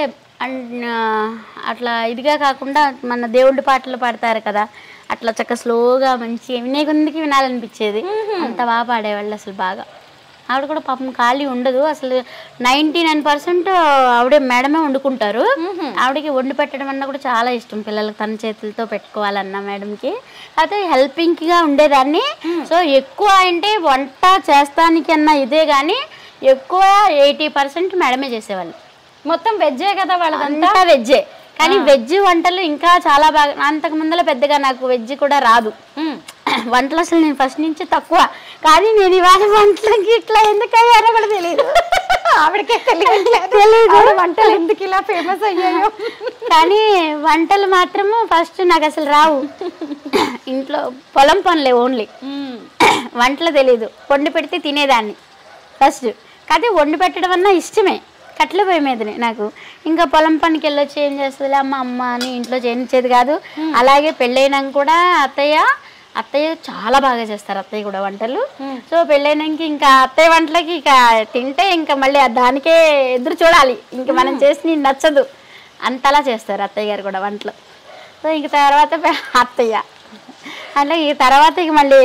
అట్లా ఇదిగా కాకుండా మన దేవుడి పాటలు పాడతారు కదా, అట్లా చక్క స్లోగా మంచిగా వినే కొందికి వినాలనిపించేది. అంత బాగా పాడేవాళ్ళు అసలు బాగా. ఆవిడ కూడా పాపం ఖాళీ ఉండదు అసలు. 99% ఆవిడే మేడమే వండుకుంటారు. ఆవిడకి వండి పెట్టడం అన్న కూడా చాలా ఇష్టం. పిల్లలకు తన చేతులతో పెట్టుకోవాలన్న మేడంకి. అయితే హెల్పింగ్గా ఉండేదాన్ని. సో ఎక్కువ అంటే వంట చేస్తానికి అన్న ఇదే కానీ ఎక్కువ 80% మేడమే చేసేవాళ్ళు. మొత్తం వెజ్జే కదా వాళ్ళదంతా? వెజ్జే. కానీ వెజ్ వంటలు ఇంకా చాలా బాగా. అంతకు ముందర పెద్దగా నాకు వెజ్ కూడా రాదు. వంటలు అసలు నేను ఫస్ట్ నుంచి తక్కువ. కానీ నేను ఇవాళ వంటలకి ఇట్లా ఎందుకు అయ్యారో కూడా తెలియదు. ఆవిడకే తెలియదు వంటలు ఎందుకు ఇలా ఫేమస్ అయ్యాయో. కానీ వంటలు మాత్రము ఫస్ట్ నాకు అసలు రావు. ఇంట్లో పొలం పనులే ఓన్లీ. వంటలు తెలీదు. వండి పెడితే తినేదాన్ని ఫస్ట్. కాకపోతే వండి పెట్టడం అన్నా ఇష్టమే. కట్టెల పొయ్యి మీదనే నాకు. ఇంకా పొలం పనికి వెళ్ళొచ్చి ఏం చేస్తుంది అమ్మ అని ఇంట్లో చేయించేది కాదు. అలాగే పెళ్ళైనాక కూడా అత్తయ్య చాలా బాగా చేస్తారు. అత్తయ్య కూడా వంటలు. సో పెళ్ళైనాక ఇంకా అత్తయ్య వంటలకి ఇక తింటే ఇంకా మళ్ళీ దానికే ఎదురు చూడాలి. ఇంక మనం చేసి నచ్చదు అంతలా చేస్తారు అత్తయ్య గారు కూడా వంటలు. సో ఇంక తర్వాత అత్తయ్య అట్లా ఈ తర్వాత ఇక మళ్ళీ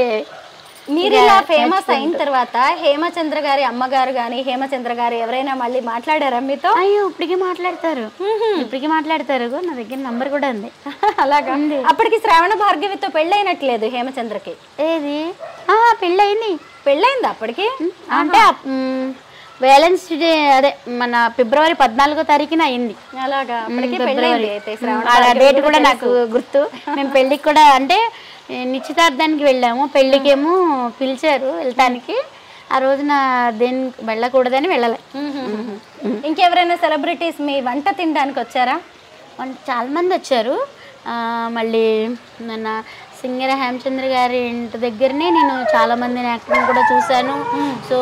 మీరు ఇలా ఫేమస్ అయిన తర్వాత హేమచంద్ర గారి అమ్మగారు కానీ హేమచంద్ర గారు ఎవరైనా మళ్ళీ మాట్లాడారా మీతో? అయ్యో ఇప్పటికీ మాట్లాడతారు. నా దగ్గర నంబర్ కూడా ఉంది. అలాగా. అప్పటికి శ్రావణ భార్గవితో పెళ్ళైనట్లేదు హేమచంద్రకి. ఏది పెళ్ళైంది అప్పటికి? అంటే వేలెన్స్ డే అదే మన ఫిబ్రవరి 14వ తారీఖున అయింది. అలాగా. డేట్ కూడా నాకు గుర్తు. మేము పెళ్ళికి కూడా అంటే నిశ్చితార్థానికి వెళ్ళాము. పెళ్ళికేమో పిలిచారు వెళ్ళటానికి. ఆ రోజున దేనికి వెళ్ళకూడదని వెళ్ళలే. ఇంకెవరైనా సెలబ్రిటీస్ మీ వంట తినడానికి వచ్చారా? చాలా మంది వచ్చారు. మళ్ళీ మన సింగర్ హేమచంద్ర గారి ఇంటి దగ్గరనే నేను చాలా మందిని యాక్టింగ్ కూడా చూశాను. సో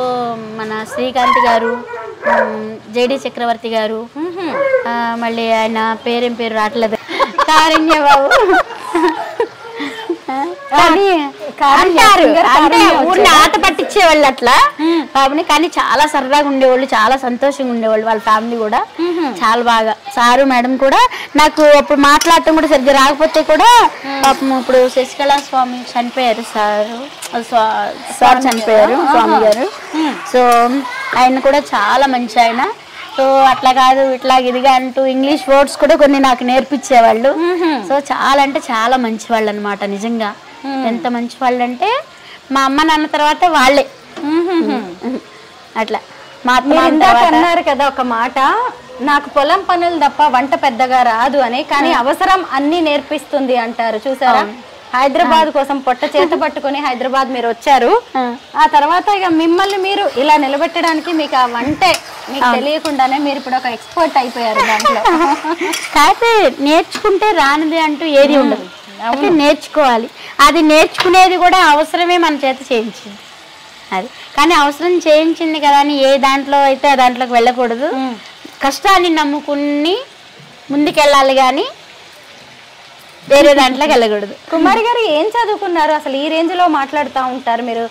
మన శ్రీకాంత్ గారు, జేడి చక్రవర్తి గారు, మళ్ళీ ఆయన పేరు రావట్లేదు, కారుణ్య బాబు ఊరిని ఆట పట్టించేవాళ్ళు అట్లా బాబుని. కానీ చాలా సరదాగా ఉండేవాళ్ళు, చాలా సంతోషంగా ఉండేవాళ్ళు. వాళ్ళ ఫ్యామిలీ కూడా చాలా బాగా. సారు మేడం కూడా నాకు అప్పుడు మాట్లాడటం కూడా సరిగ్గా రాకపోతే కూడా పాపం ఇప్పుడు శశికళ స్వామి చనిపోయారు. సార్ చనిపోయారు స్వామి గారు. సో ఆయన కూడా చాలా మంచి ఆయన. సో అట్లా కాదు ఇట్లా ఇదిగా అంటూ ఇంగ్లీష్ వర్డ్స్ కూడా కొన్ని నాకు నేర్పించేవాళ్ళు. సో చాలా అంటే చాలా మంచి వాళ్ళు అనమాట. నిజంగా ఎంత మంచి వాళ్ళు అంటే మా అమ్మ నాన్న తర్వాత వాళ్ళే. అట్లా అన్నారు కదా ఒక మాట, నాకు పొలం పనులు తప్ప వంట పెద్దగా రాదు అని, కానీ అవసరం అన్ని నేర్పిస్తుంది అంటారు చూసారా? హైదరాబాద్ కోసం పొట్ట చేత పట్టుకొని హైదరాబాద్ మీరు వచ్చారు. ఆ తర్వాత ఇక మిమ్మల్ని మీరు ఇలా నిలబెట్టడానికి మీకు ఆ వంటే మీకు తెలియకుండానే మీరు ఇప్పుడు ఒక ఎక్స్పర్ట్ అయిపోయారు దాంట్లో. కాకపోతే నేర్చుకుంటే రానిది అంటూ ఏది ఉండదు, అయితే నేర్చుకోవాలి. అది నేర్చుకునేది కూడా అవసరమే మన చేత చేయించింది అది. కానీ అవసరం చేయించింది కదా అని ఏ దాంట్లో అయితే ఆ దాంట్లోకి వెళ్ళకూడదు. కష్టాన్ని నమ్ముకుని ముందుకెళ్ళాలి కానీ వేరే దాంట్లోకి వెళ్ళకూడదు. కుమారి గారు ఏం చదువుకున్నారు అసలు? ఈ రేంజ్ లో మాట్లాడుతూ ఉంటారు మీరు.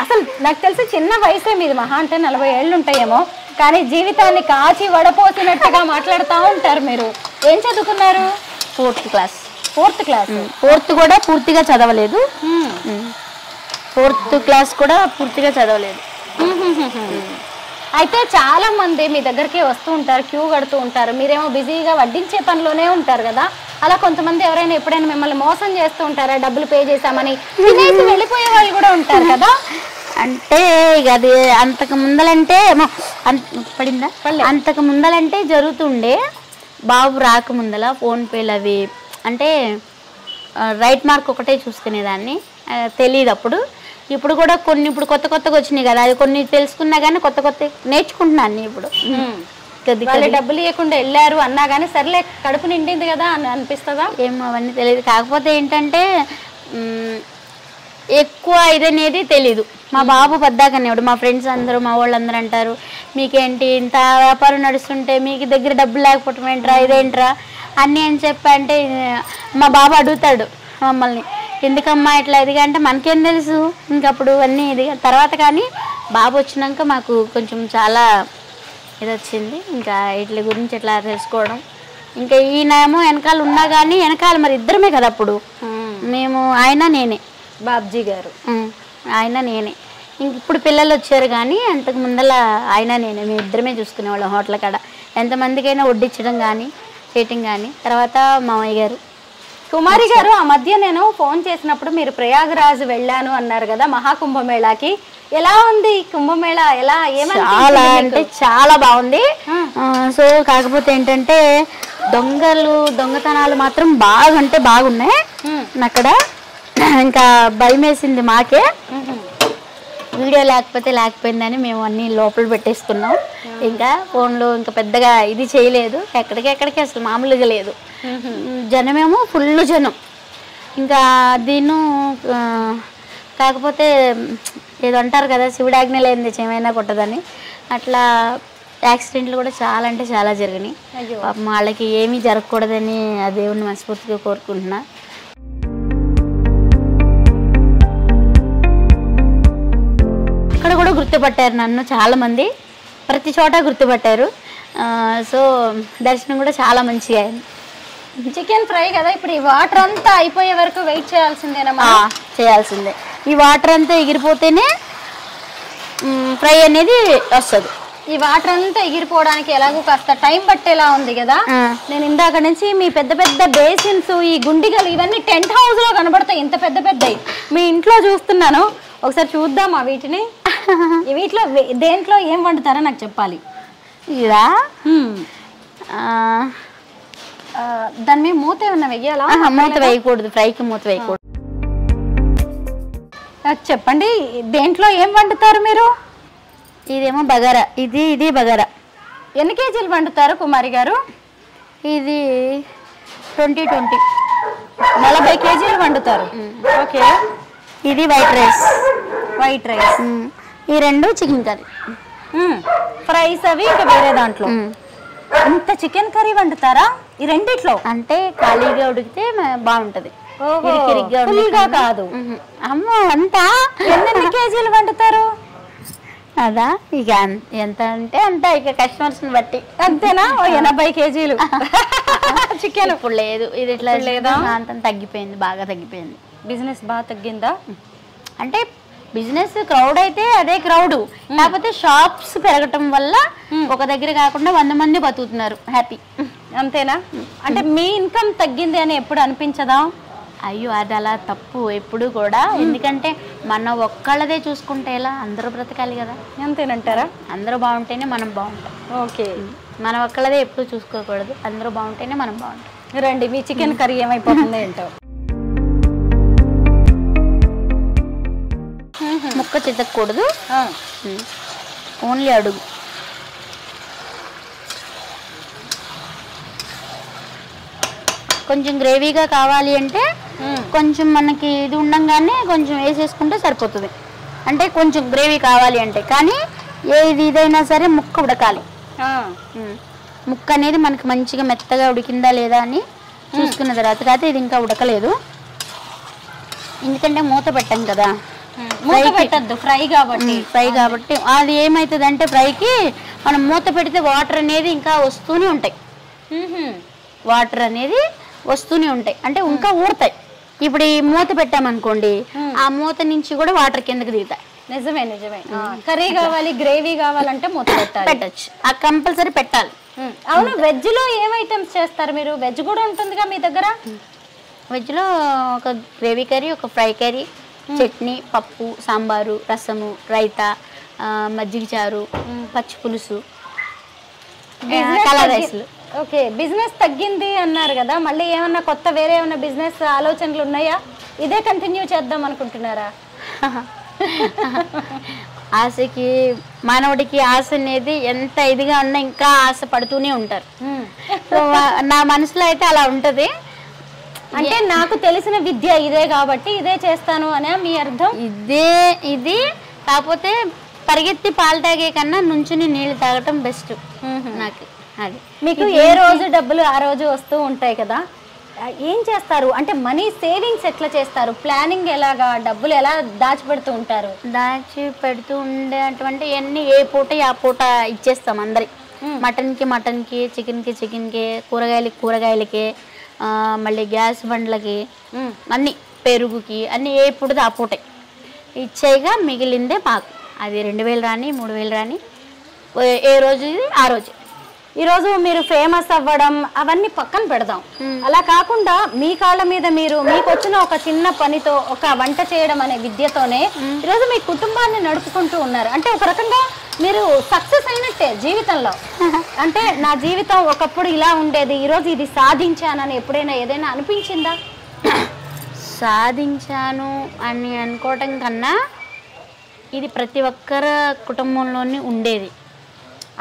అసలు నాకు తెలిసి చిన్న వయసే మీది, మహా అంటే 40 ఏళ్ళు ఉంటాయేమో, కానీ జీవితాన్ని కాచి వడపోసినట్టుగా మాట్లాడుతూ ఉంటారు మీరు. ఏం చదువుకున్నారు? 4th class. 4th class. 4th కూడా పూర్తిగా చదవలేదు. 4th క్లాస్ కూడా పూర్తిగా చదవలేదు. అయితే చాలా మంది మీ దగ్గరికి వస్తూ ఉంటారు, క్యూ కడుతూ ఉంటారు, మీరేమో బిజీగా వడ్డించే పనిలోనే ఉంటారు కదా. అలా కొంతమంది ఎవరైనా ఎప్పుడైనా మిమ్మల్ని మోసం చేస్తూ ఉంటారా? డబ్బులు పే చేశామని తినేసి వెళ్ళిపోయే వాళ్ళు కూడా ఉంటారు కదా. అంటే ఇక అది అంతకు ముందలంటే పడిందా, అంతకు ముందలంటే జరుగుతుండే. బాబు రాకముందల ఫోన్పేలు అవి అంటే రైట్ మార్క్ ఒకటే చూసుకునేదాన్ని, తెలియదు అప్పుడు. ఇప్పుడు కూడా కొన్ని ఇప్పుడు కొత్త కొత్తగా వచ్చినాయి కదా, అది కొన్ని తెలుసుకున్నా కానీ కొత్త కొత్త నేర్చుకుంటున్నాను ఇప్పుడు. వాళ్ళు డబ్బులు ఇవ్వకుండా వెళ్ళారు అన్నా కానీ సర్లే కడుపు నిండింది కదా అని అనిపిస్తుందా? ఏమో అవన్నీ తెలియదు. కాకపోతే ఏంటంటే ఎక్కువ ఇదనేది తెలీదు. మా బాబు పద్దాకనేవాడు, మా ఫ్రెండ్స్ అందరూ మా వాళ్ళందరూ అంటారు, మీకేంటి ఇంత వ్యాపారం నడుస్తుంటే మీకు దగ్గర డబ్బులు లేకపోవటం ఏంట్రా, ఇదేంట్రా అన్నీ అని చెప్పి అంటే మా బాబు అడుగుతాడు మమ్మల్ని, ఎందుకమ్మా ఇట్లా ఇదిగా అంటే మనకేం తెలుసు ఇంకప్పుడు అన్నీ ఇది. తర్వాత కానీ బాబు వచ్చినాక మాకు కొంచెం చాలా ఇది వచ్చింది, ఇంకా వీటి గురించి ఎట్లా తెలుసుకోవడం. ఇంకా ఈయనేమో వెనకాల ఉన్నా కానీ వెనకాల మరి ఇద్దరమే కదా అప్పుడు, మేము ఆయన నేనే, బాబ్జీ గారు ఆయన నేనే. ఇంక ఇప్పుడు పిల్లలు వచ్చారు కానీ అంతకు ముందల ఆయన నేనే, మేము ఇద్దరమే చూసుకునేవాళ్ళం. హోటల్ కాడ ఎంతమందికైనా వడ్డించడం కానీ చేయటం కానీ. తర్వాత మామయ్య గారు. కుమారి గారు, ఆ మధ్య నేను ఫోన్ చేసినప్పుడు మీరు ప్రయాగరాజ్ వెళ్ళాను అన్నారు కదా మహాకుంభమేళాకి. ఎలా ఉంది కుంభమేళా? ఎలా చాలా అంటే చాలా బాగుంది. సో కాకపోతే ఏంటంటే దొంగతనాలు మాత్రం బాగా అంటే బాగున్నాయి అక్కడ. ఇంకా భయం వేసింది మాకే, వీడియో లేకపోయిందని మేము అన్ని లోపల పెట్టేసుకున్నాం. ఇంకా ఫోన్లో ఇంకా పెద్దగా ఇది చేయలేదు, ఎక్కడికి అసలు మామూలుగా లేదు. జనమేమో ఫుల్ జనం. ఇంకా దీన్ని కాకపోతే ఏదో అంటారు కదా, శివుడు ఆజ్ఞ లేనిది ఏమైనా కొట్టదని, అట్లా యాక్సిడెంట్లు కూడా చాలా అంటే చాలా జరిగినాయి. పాపం వాళ్ళకి ఏమీ జరగకూడదని ఆ దేవుడిని మనస్ఫూర్తిగా కోరుకుంటున్నా. అక్కడ కూడా గుర్తుపట్టారు నన్ను చాలామంది, ప్రతి చోట గుర్తుపట్టారు. సో దర్శనం కూడా చాలా మంచిగా అయింది. చికెన్ ఫ్రై కదా, ఇప్పుడు ఈ వాటర్ అంతా అయిపోయే వరకు వెయిట్ చేయాల్సిందేనా? చేయాల్సిందే. ఈ వాటర్ అంతా ఎగిరిపోతేనే ఫ్రై అనేది వస్తుంది. ఈ వాటర్ అంతా ఎగిరిపోవడానికి ఎలాగో కాస్త టైం పట్టేలా ఉంది కదా. నేను ఇందాక నుంచి మీ పెద్ద పెద్ద బేసిన్స్, ఈ గుండిగలు ఇవన్నీ టెంట్ హౌస్ లో కనబడతాయి, ఇంత పెద్ద పెద్దవి. మీ ఇంట్లో చూస్తున్నాను, ఒకసారి చూద్దామా వీటిని? వీటిలో దేంట్లో ఏం వండుతారో నాకు చెప్పాలి. ఇలా దాని మీద మూత ఏమన్నా వెయ్యాలా? మూత వేయకూడదు, ఫ్రైకి మూత వేయకూడదు. చెప్పండి, దేంట్లో ఏం వండుతారు మీరు? ఇదేమో బగారా, ఇది బగారా. ఎన్ని కేజీలు వండుతారు కుమారి గారు? ఇది 20 40 కేజీలు వండుతారు. ఓకే. ఇది వైట్ రైస్. ఈ 2 చికెన్ కర్రీ. ఫ్రైస్ అవి ఇంకా వేరే దాంట్లో. ఇంత చికెన్ కర్రీ వండుతారా ఈ రెండిట్లో? అంటే ఖాళీగా ఉడికితే బాగుంటది, కాదు. అమ్మో అంతా ఎన్ని కేజీలు వండుతారు? అదా ఇక ఎంత అంటే అంత, ఇక కస్టమర్స్ బట్టి. అంతేనా? 80 కేజీలు చికెన్. ఇప్పుడు లేదు, ఇది ఇట్లా లేదా, అంత తగ్గిపోయింది, బాగా తగ్గిపోయింది. బిజినెస్ బాగా తగ్గిందా? అంటే బిజినెస్ క్రౌడ్ అయితే అదే క్రౌడ్, కాకపోతే షాప్స్ పెరగటం వల్ల ఒక దగ్గర కాకుండా 100 మంది బతుకుతున్నారు హ్యాపీ. అంతేనా? అంటే మీ ఇన్కమ్ తగ్గింది అని ఎప్పుడు అనిపించదా? అయ్యో అది అలా తప్పు ఎప్పుడు కూడా. ఎందుకంటే మన ఒక్కళ్ళదే చూసుకుంటే ఎలా, అందరూ బ్రతకాలి కదా. అంతేనంటారా? అందరూ బాగుంటేనే మనం బాగుంటాం. ఓకే. మన ఒక్కళ్ళదే ఎప్పుడు చూసుకోకూడదు, అందరూ బాగుంటేనే మనం బాగుంటాం. రండి, మీ చికెన్ కర్రీ ఏమైపోతుంది ఏంటో. ముక్క చితకూడదు, ఓన్లీ అడుగు. కొంచెం గ్రేవీగా కావాలి అంటే కొంచెం మనకి ఇది ఉండంగానే కొంచెం వేసేసుకుంటే సరిపోతుంది. అంటే కొంచెం గ్రేవీ కావాలి అంటే, కానీ ఇదైనా సరే ముక్క ఉడకాలి. ముక్క అనేది మనకి మంచిగా మెత్తగా ఉడికిందా లేదా అని చూసుకున్న తర్వాత, కాకపోతే ఇది ఇంకా ఉడకలేదు ఎందుకంటే మూత పెట్టాం కదా, ఫ్రై కాబట్టి అది ఏమవుతుంది అంటే ఫ్రైకి మనం మూత పెడితే వాటర్ అనేది ఇంకా వస్తూనే ఉంటాయి, అంటే ఇంకా ఊడతాయి. ఇప్పుడు ఈ మూత పెట్టామనుకోండి, ఆ మూత నుంచి కూడా వాటర్ కిందకి దిగుతాయి. నిజమే. కర్రీ కావాలి, గ్రేవీ కావాలంటే మూత పెట్టచ్చు, ఆ కంపల్సరీ పెట్టాలి. అవును, వెజ్ లో ఏం ఐటమ్స్ చేస్తారు మీరు? వెజ్ కూడా ఉంటుందిగా మీ దగ్గర? వెజ్ లో ఒక గ్రేవీ కర్రీ, ఒక ఫ్రై కర్రీ, చట్నీ, పప్పు, సాంబారు, రసము, రైతా, మజ్జిగ చారు, పచ్చి పులుసు, కలర్ రైస్లు. ఓకే, బిజినెస్ తగ్గింది అన్నారు కదా, మళ్ళీ ఏమన్నా కొత్త వేరే ఏమన్నా బిజినెస్ ఆలోచనలు ఉన్నాయా? ఇదే కంటిన్యూ చేద్దాం అనుకుంటున్నారా? ఆశకి మానవుడికి ఆశ అనేది ఎంత ఇదిగా ఉన్నా ఇంకా ఆశ పడుతూనే ఉంటారు. నా మనసులో అయితే అలా ఉంటది. అంటే నాకు తెలిసిన విద్య ఇదే కాబట్టి ఇదే చేస్తాను అనే మీ అర్థం? ఇది కాకపోతే పరిగెత్తి పాలు తాగే కన్నా నుంచుని నీళ్లు తాగటం బెస్ట్ నాకు. అది మీకు ఏ రోజు డబ్బులు ఆ రోజు వస్తూ ఉంటాయి కదా, ఏం చేస్తారు? అంటే మనీ సేవింగ్స్ ఎట్లా చేస్తారు? ప్లానింగ్ ఎలాగా? డబ్బులు ఎలా దాచిపెడుతూ ఉంటారు? దాచిపెడుతూ ఉండేటువంటి అన్ని ఏ పూట ఆ పూట ఇచ్చేస్తాం అందరి. మటన్కి చికెన్కి, కూరగాయలకి, మళ్ళీ గ్యాస్ బండ్లకి, అన్ని పెరుగుకి, అన్ని ఏ పూటది ఆ పూట ఇచ్చేయగా మిగిలిందే మాకు. అది 2000 రాని 3000 రాని ఏ రోజు ఆ రోజు. ఈరోజు మీరు ఫేమస్ అవ్వడం అవన్నీ పక్కన పెడదాం, అలా కాకుండా మీ కాళ్ళ మీద మీరు, మీకు వచ్చిన ఒక చిన్న పనితో, ఒక వంట చేయడం అనే విద్యతోనే ఈరోజు మీ కుటుంబాన్ని నడుపుకుంటూ ఉన్నారు. అంటే ఒక రకంగా మీరు సక్సెస్ అయినట్టే జీవితంలో. అంటే నా జీవితం ఒకప్పుడు ఇలా ఉండేది, ఈరోజు ఇది సాధించానని ఎప్పుడైనా ఏదైనా అనిపించిందా? సాధించాను అని అనుకోవటం కన్నా ఇది ప్రతి ఒక్కరి కుటుంబంలోని ఉండేది.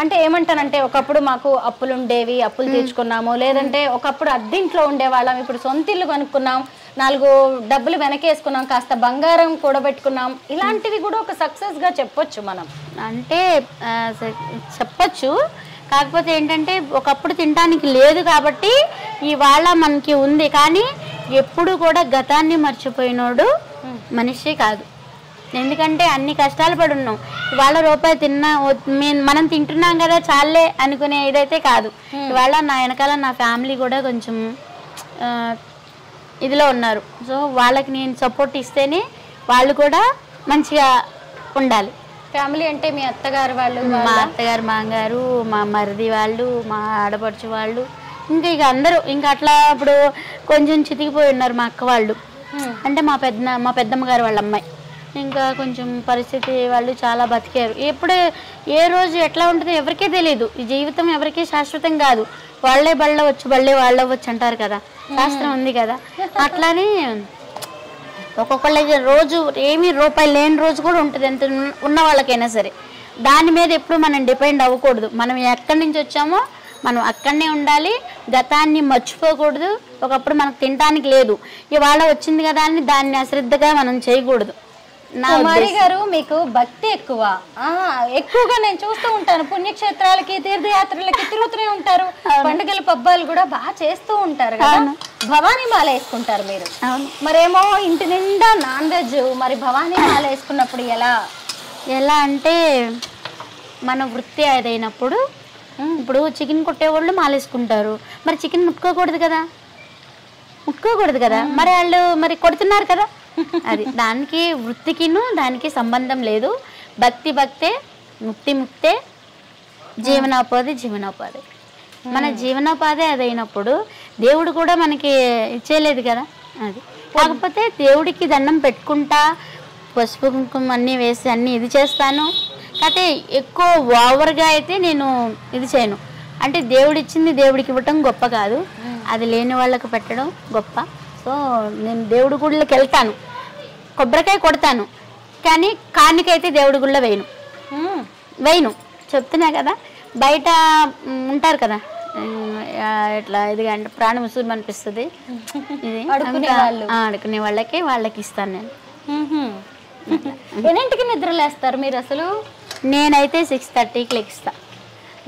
అంటే ఏమంటానంటే, ఒకప్పుడు మాకు అప్పులు ఉండేవి, అప్పులు తీర్చుకున్నాము, లేదంటే ఒకప్పుడు అద్దెంట్లో ఉండేవాళ్ళం, ఇప్పుడు సొంత ఇల్లు కొనుక్కున్నాం, 4 డబ్బులు వెనకేసుకున్నాం, కాస్త బంగారం కూడబెట్టుకున్నాం, ఇలాంటివి కూడా ఒక సక్సెస్గా చెప్పొచ్చు మనం. అంటే చెప్పొచ్చు, కాకపోతే ఏంటంటే ఒకప్పుడు తినడానికి లేదు కాబట్టి ఇవాళ మనకి ఉంది. కానీ ఎప్పుడు కూడా గతాన్ని మర్చిపోయినోడు మనిషి కాదు. ఎందుకంటే అన్ని కష్టాలు పడి ఉన్నాం. ఇవాళ రూపాయి తిన్నా మనం తింటున్నాం కదా చాలే అనుకునే ఇదైతే కాదు. ఇవాళ నా వెనకాల నా ఫ్యామిలీ కూడా కొంచెం ఇదిలో ఉన్నారు. సో వాళ్ళకి నేను సపోర్ట్ ఇస్తేనే వాళ్ళు కూడా మంచిగా ఉండాలి. ఫ్యామిలీ అంటే మీ అత్తగారు వాళ్ళు? మా అత్తగారు, మామగారు, మా మరిది వాళ్ళు, మా ఆడపడుచు వాళ్ళు, ఇంకా అందరూ ఇంకా అట్లా. ఇప్పుడు కొంచెం చితికిపోయి ఉన్నారు మా అక్క వాళ్ళు, అంటే మా పెద్దమ్మ గారు వాళ్ళ అమ్మాయి. ఇంకా కొంచెం పరిస్థితి వాళ్ళు చాలా బతికారు. ఎప్పుడు ఏ రోజు ఎట్లా ఉంటుందో ఎవరికే తెలియదు. ఈ జీవితం ఎవరికీ శాశ్వతం కాదు. వాళ్ళే బళ్ళవచ్చు, వాళ్ళవచ్చు అంటారు కదా, శాస్త్రం ఉంది కదా. అట్లానే ఒక్కొక్కళ్ళకి రోజు ఏమీ రూపాయి లేని రోజు కూడా ఉంటుంది, ఎంత ఉన్న వాళ్ళకైనా సరే. దాని మీద ఎప్పుడు మనం డిపెండ్ అవ్వకూడదు. మనం ఎక్కడి నుంచి వచ్చామో మనం అక్కడనే ఉండాలి, గతాన్ని మర్చిపోకూడదు. ఒకప్పుడు మనకు తినడానికి లేదు, ఇవాళ వచ్చింది కదా అని దాన్ని అశ్రద్ధగా మనం చేయకూడదు. కుమారి గారు, మీకు భక్తి ఎక్కువగా నేను చూస్తూ ఉంటాను. పుణ్యక్షేత్రాలకి, తీర్థయాత్రలకి తిరుగుతూనే ఉంటారు, పండుగల పబ్బాలు కూడా బాగా చేస్తూ ఉంటారు కదా. భవానీ మాల వేసుకుంటారు మీరు, మరేమో ఇంటి నిండా నాన్ వెజ్. మరి భవానీ మాల వేసుకున్నప్పుడు ఎలా అంటే మన వృత్తి అదైనప్పుడు, ఇప్పుడు చికెన్ కొట్టేవాళ్ళు మాలేసుకుంటారు, మరి చికెన్ ముట్టుకోకూడదు కదా, మరి వాళ్ళు మరి కొడుతున్నారు కదా. అది దానికి వృత్తికిను దానికి సంబంధం లేదు. భక్తే, ముక్తే, జీవనోపాధి. మన జీవనోపాధి అదైనప్పుడు దేవుడు కూడా మనకి ఇచ్చేయలేదు కదా. అది కాకపోతే దేవుడికి దండం పెట్టుకుంటా, పసుపు కుంకుమ అన్నీ వేసి అన్నీ ఇది చేస్తాను. కాకపోతే ఎక్కువ ఓవర్గా అయితే నేను ఇది చేయను. అంటే దేవుడిచ్చింది దేవుడికి ఇవ్వటం గొప్ప కాదు, అది లేని వాళ్ళకి పెట్టడం గొప్ప. సో నేను దేవుడి గుడిలోకి వెళ్తాను, కొబ్బరికాయ కొడతాను, కానీ కానికైతే దేవుడి గుళ్ళో వేయను చెప్తున్నా కదా. బయట ఉంటారు కదా ఇట్లా ఇది అంటే ప్రాణం ఉసురు అనిపిస్తుంది, ఇది అడుకునే వాళ్ళకి ఇస్తాను నేను. ఎన్నింటికి నిద్రలేస్తారు మీరు అసలు? నేనైతే 6:30కి లెగిస్తా,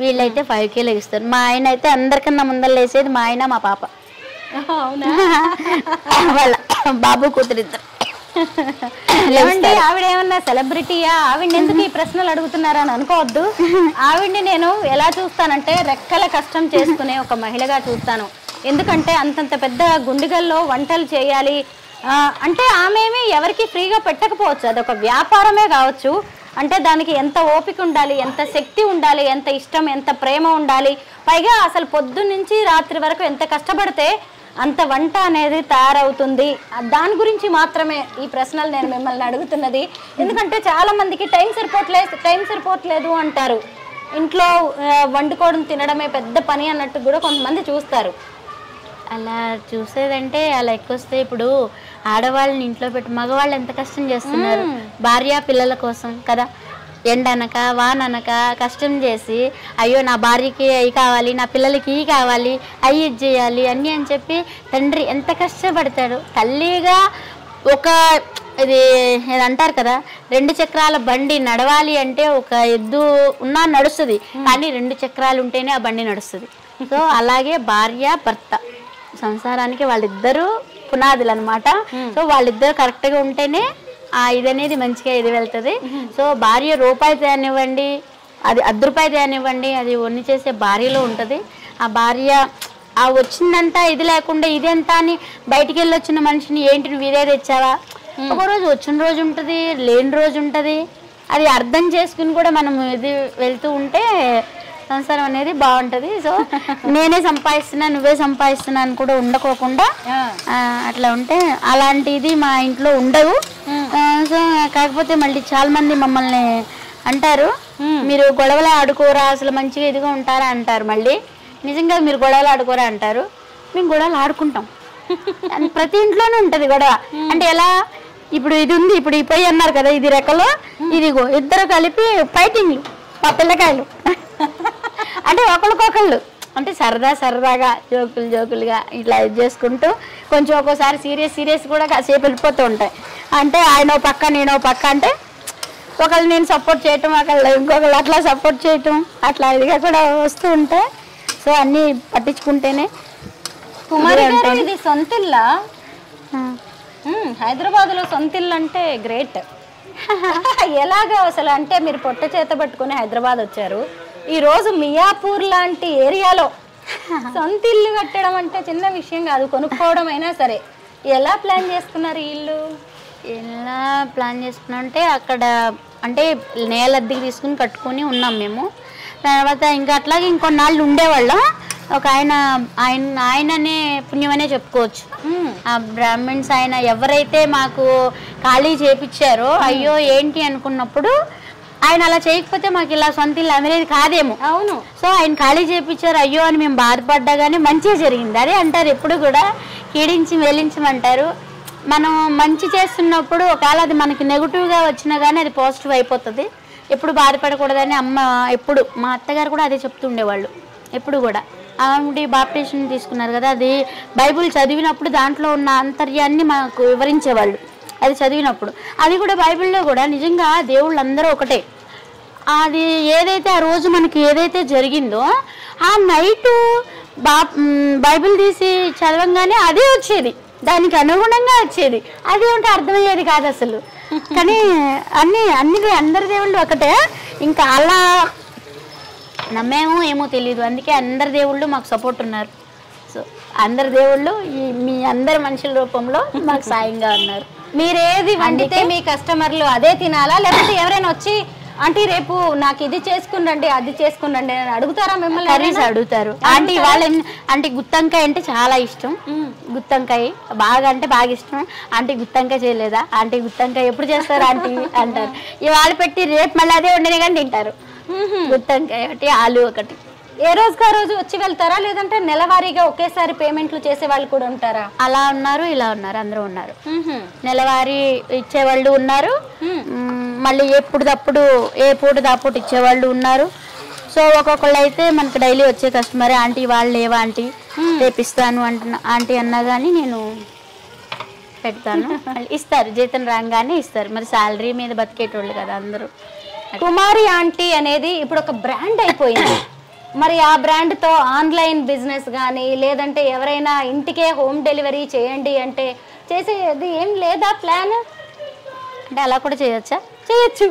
వీళ్ళైతే 5కి లెగిస్తారు. మా ఆయన అయితే అందరికన్నా ముందర లేసేది మా ఆయన మా పాప. అవునా? వాళ్ళ బాబు కూతురిద్దరు. ఏమండి ఆవిడ ఏమన్నా సెలబ్రిటీయా? ఆవిడ ఎందుకు ఈ ప్రశ్నలు అడుగుతున్నారా అని అనుకోవద్దు. ఆవిడ్ని నేను ఎలా చూస్తానంటే రెక్కల కష్టం చేసుకునే ఒక మహిళగా చూస్తాను. ఎందుకంటే అంతంత పెద్ద గుండిగల్లో వంటలు చేయాలి అంటే ఆమెమి ఎవరికి ఫ్రీగా పెట్టకపోవచ్చు, అదొక వ్యాపారమే కావచ్చు. అంటే దానికి ఎంత ఓపిక ఉండాలి, ఎంత శక్తి ఉండాలి, ఎంత ఇష్టం, ఎంత ప్రేమ ఉండాలి. పైగా అసలు పొద్దున్న నుంచి రాత్రి వరకు ఎంత కష్టపడితే అంత వంట అనేది తయారవుతుంది. దాని గురించి మాత్రమే ఈ ప్రశ్నలు నేను మిమ్మల్ని అడుగుతున్నది. ఎందుకంటే చాలా మందికి టైం సరిపోవట్లేదు అంటారు. ఇంట్లో వండుకోవడం తినడమే పెద్ద పని అన్నట్టు కూడా కొంతమంది చూస్తారు. అలా చూసేదంటే అలా ఎక్కువ వస్తే ఇప్పుడు ఆడవాళ్ళని ఇంట్లో పెట్టి మగవాళ్ళు ఎంత కష్టం చేస్తున్నారు భార్య పిల్లల కోసం కదా. ఎండనక వాననక కష్టం చేసి అయ్యో నా భార్యకి అవి కావాలి, నా పిల్లలకి ఇవి కావాలి, అవి ఇది చేయాలి అన్నీ అని చెప్పి తండ్రి ఎంత కష్టపడతాడు. తల్లిగా ఒక ఇది అంటారు కదా, 2 చక్రాల బండి నడవాలి అంటే ఒక ఎద్దు ఉన్నా నడుస్తుంది, కానీ 2 చక్రాలు ఉంటేనే ఆ బండి నడుస్తుంది. సో అలాగే భార్య భర్త సంసారానికి వాళ్ళిద్దరూ పునాదులు అనమాట. సో వాళ్ళిద్దరు కరెక్ట్గా ఉంటేనే ఇది అనేది మంచిగా ఇది వెళ్తుంది. సో భార్య రూపాయి తేనివ్వండి, అది 10 రూపాయలు తేనివ్వండి, అది వన్ని చేసే భార్యలో ఉంటుంది. ఆ భార్య ఆ వచ్చిందంతా ఇది లేకుండా ఇదెంత అని బయటికి వెళ్ళి వచ్చిన మనిషిని ఏంటి నువ్వు ఇదే తెచ్చావా, ఒకరోజు వచ్చిన రోజు ఉంటుంది, లేని రోజు ఉంటుంది. అది అర్థం చేసుకుని కూడా మనం ఇది వెళ్తూ ఉంటే సంసారం అనేది బాగుంటుంది. సో నేనే సంపాదిస్తున్నా నువ్వే సంపాదిస్తున్నా అని కూడా ఉండకోకుండా అట్లా ఉంటే అలాంటిది మా ఇంట్లో ఉండవు. సో కాకపోతే మళ్ళీ చాలా మంది మమ్మల్ని అంటారు, మీరు గొడవలు ఆడుకోరా అసలు మంచిగా ఇదిగా ఉంటారా అంటారు. మళ్ళీ నిజంగా మీరు గొడవలు ఆడుకోరా అంటారు. మేము గొడవలు ఆడుకుంటాం, ప్రతి ఇంట్లోనే ఉంటుంది గొడవ. అంటే ఎలా, ఇప్పుడు ఇది ఉంది, ఇప్పుడు ఈ పొయ్యి అన్నారు కదా, ఇది రెక్కలో ఇదిగో ఇద్దరు కలిపి ఫైటింగ్లు మా పిల్లకాయలు. అంటే ఒకళ్ళకొకళ్ళు అంటే సరదాగా జోకులుగా ఇట్లా ఇది చేసుకుంటూ కొంచెం ఒక్కోసారి సీరియస్ కూడా కాసేపు వెళ్ళిపోతూ ఉంటాయి. అంటే ఆయన పక్క నేను పక్క అంటే ఒకళ్ళు నేను సపోర్ట్ చేయటం, ఒకళ్ళు ఇంకొకళ్ళు అట్లా సపోర్ట్ చేయటం, అట్లా ఇదిగా కూడా వస్తూ ఉంటాయి. సో అన్నీ పట్టించుకుంటేనే. కుమారి గారు ఇది సొంతిల్లా? హైదరాబాద్లో సొంతిల్లు అంటే గ్రేట్. ఎలాగా అసలు? అంటే మీరు పొట్ట చేత పట్టుకుని హైదరాబాద్ వచ్చారు, ఈరోజు మియాపూర్ లాంటి ఏరియాలో సొంత ఇల్లు కట్టడం అంటే చిన్న విషయం కాదు, కొనుక్కోవడం అయినా సరే. ఎలా ప్లాన్ చేసుకున్నారు ఈ ఇల్లు? ఎలా ప్లాన్ చేసుకున్నాం అంటే అక్కడ అంటే నేల అద్దెకి తీసుకుని కట్టుకుని ఉన్నాం మేము. తర్వాత ఇంకా అట్లాగే ఇంకొన్నాళ్ళు ఉండేవాళ్ళం. ఒక ఆయననే పుణ్యమనే చెప్పుకోవచ్చు. ఆ బ్రాహ్మణ్స్ ఆయన ఎవరైతే మాకు ఖాళీ చేపించారో అయ్యో ఏంటి అనుకున్నప్పుడు ఆయన అలా చేయకపోతే మాకు ఇలా సొంత ఇల్లు అమరేది కాదేమో. అవును. సో ఆయన ఖాళీ చేయించారు అయ్యో అని మేము బాధపడ్డా కానీ మంచిగా జరిగింది. అదే అంటారు ఎప్పుడు కూడా కీడించి మేలించమంటారు. మనం మంచి చేస్తున్నప్పుడు ఒకవేళ అది మనకి నెగిటివ్గా వచ్చినా కానీ అది పాజిటివ్ అయిపోతుంది. ఎప్పుడు బాధపడకూడదని అమ్మ ఎప్పుడు, మా అత్తగారు కూడా అదే చెప్తూ ఉండేవాళ్ళు. ఎప్పుడు కూడా ఆవిడ బాప్టిజం తీసుకున్నారు కదా, అది బైబుల్ చదివినప్పుడు దాంట్లో ఉన్న ఆంతర్యాన్ని మాకు వివరించేవాళ్ళు. అది చదివినప్పుడు అది కూడా బైబిల్లో కూడా నిజంగా దేవుళ్ళు అందరూ ఒకటే. అది ఏదైతే ఆ రోజు మనకి ఏదైతే జరిగిందో ఆ నైటు బైబిల్ తీసి చదవంగానే అదే వచ్చేది, దానికి అనుగుణంగా వచ్చేది. అదేంటో అర్థమయ్యేది కాదు అసలు. కానీ అన్ని అందరి దేవుళ్ళు ఒకటే. ఇంకా అలా నమ్మేమో ఏమో తెలియదు, అందుకే అందరి దేవుళ్ళు మాకు సపోర్ట్ ఉన్నారు. సో అందరి దేవుళ్ళు మీ అందరి మనుషుల రూపంలో మాకు సాయంగా ఉన్నారు. మీరేది వండితే మీ కస్టమర్లు అదే తినాలా, లేకపోతే ఎవరైనా వచ్చి ఆంటీ రేపు నాకు ఇది చేసుకునండి అది చేసుకునండి అని అడుగుతారా మిమ్మల్ని? కర్రీస్ అడుగుతారు. ఆంటీ వాళ్ళని అంటే గుత్తంకాయ అంటే చాలా ఇష్టం, గుత్తంకాయ బాగా అంటే బాగా ఇష్టం. ఆంటీ గుత్తంకాయ చేయలేదా, ఆంటీ గుత్తంకాయ ఎప్పుడు చేస్తారు ఆంటీ అంటారు. ఇవాళ పెట్టి రేపు మళ్ళీ అదే వండినే కానీ తింటారు. గుత్తంకాయ ఒకటి, ఆలు ఒకటి. ఏ రోజుకి ఆ రోజు వచ్చి వెళ్తారా లేదంటే నెలవారీగా ఒకేసారి పేమెంట్లు చేసే వాళ్ళు కూడా ఉంటారా? అలా ఉన్నారు, ఇలా ఉన్నారు, అందరూ ఉన్నారు. నెలవారీ ఇచ్చేవాళ్ళు ఉన్నారు, మళ్ళీ ఎప్పుడుదప్పుడు ఏ పూటదప్పుడు ఇచ్చేవాళ్ళు ఉన్నారు. సో ఒక్కొక్కళ్ళు అయితే మనకు డైలీ వచ్చే కస్టమర్ ఆంటీ వాళ్ళు లేవా ఆంటీ రేపిస్తాను ఆంటీ అన్నా కానీ నేను పెడతాను. ఇస్తారు, జీతం రాగానే ఇస్తారు. మరి శాలరీ మీద బతికేటోళ్ళు కదా అందరూ. కుమారి ఆంటీ అనేది ఇప్పుడు ఒక బ్రాండ్ అయిపోయింది. మరి ఆ బ్రాండ్తో ఆన్లైన్ బిజినెస్ కానీ లేదంటే ఎవరైనా ఇంటికే హోమ్ డెలివరీ చేయండి అంటే చేసేది ఏం లేదా ప్లాన్? అంటే అలా కూడా చేయొచ్చా? చేయొచ్చు.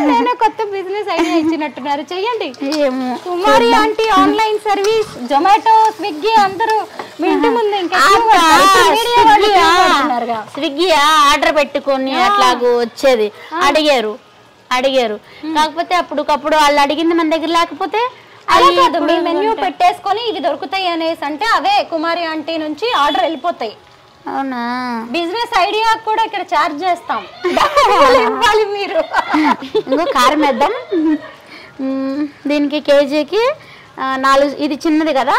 నేను కొత్త బిజినెస్ ఐడియా ఇచ్చినట్టున్నారు, చెయ్యండి. Kumari aunty online service, Zomato, Swiggy అందరూ మీ ఇంటి ముందు స్విగ్గీ ఆర్డర్ పెట్టుకొని అట్లాగూ వచ్చేది. అడిగారు కాకపోతే అప్పటికప్పుడు వాళ్ళు అడిగింది మన దగ్గర లేకపోతే అలా కాదు, మీ మెన్యూ పెట్టేసుకొని ఇవి దొరుకుతాయి అనేసి అంటే అవే కుమారి ఆంటీ నుంచి ఆర్డర్ వెళ్ళిపోతాయి. అవునా? బిజినెస్ ఐడియా కూడా ఇక్కడ చార్జ్ చేస్తాం. మీరు ఇంకో కారం వేద్దాం. దీనికి కేజీకి 4. ఇది చిన్నది కదా,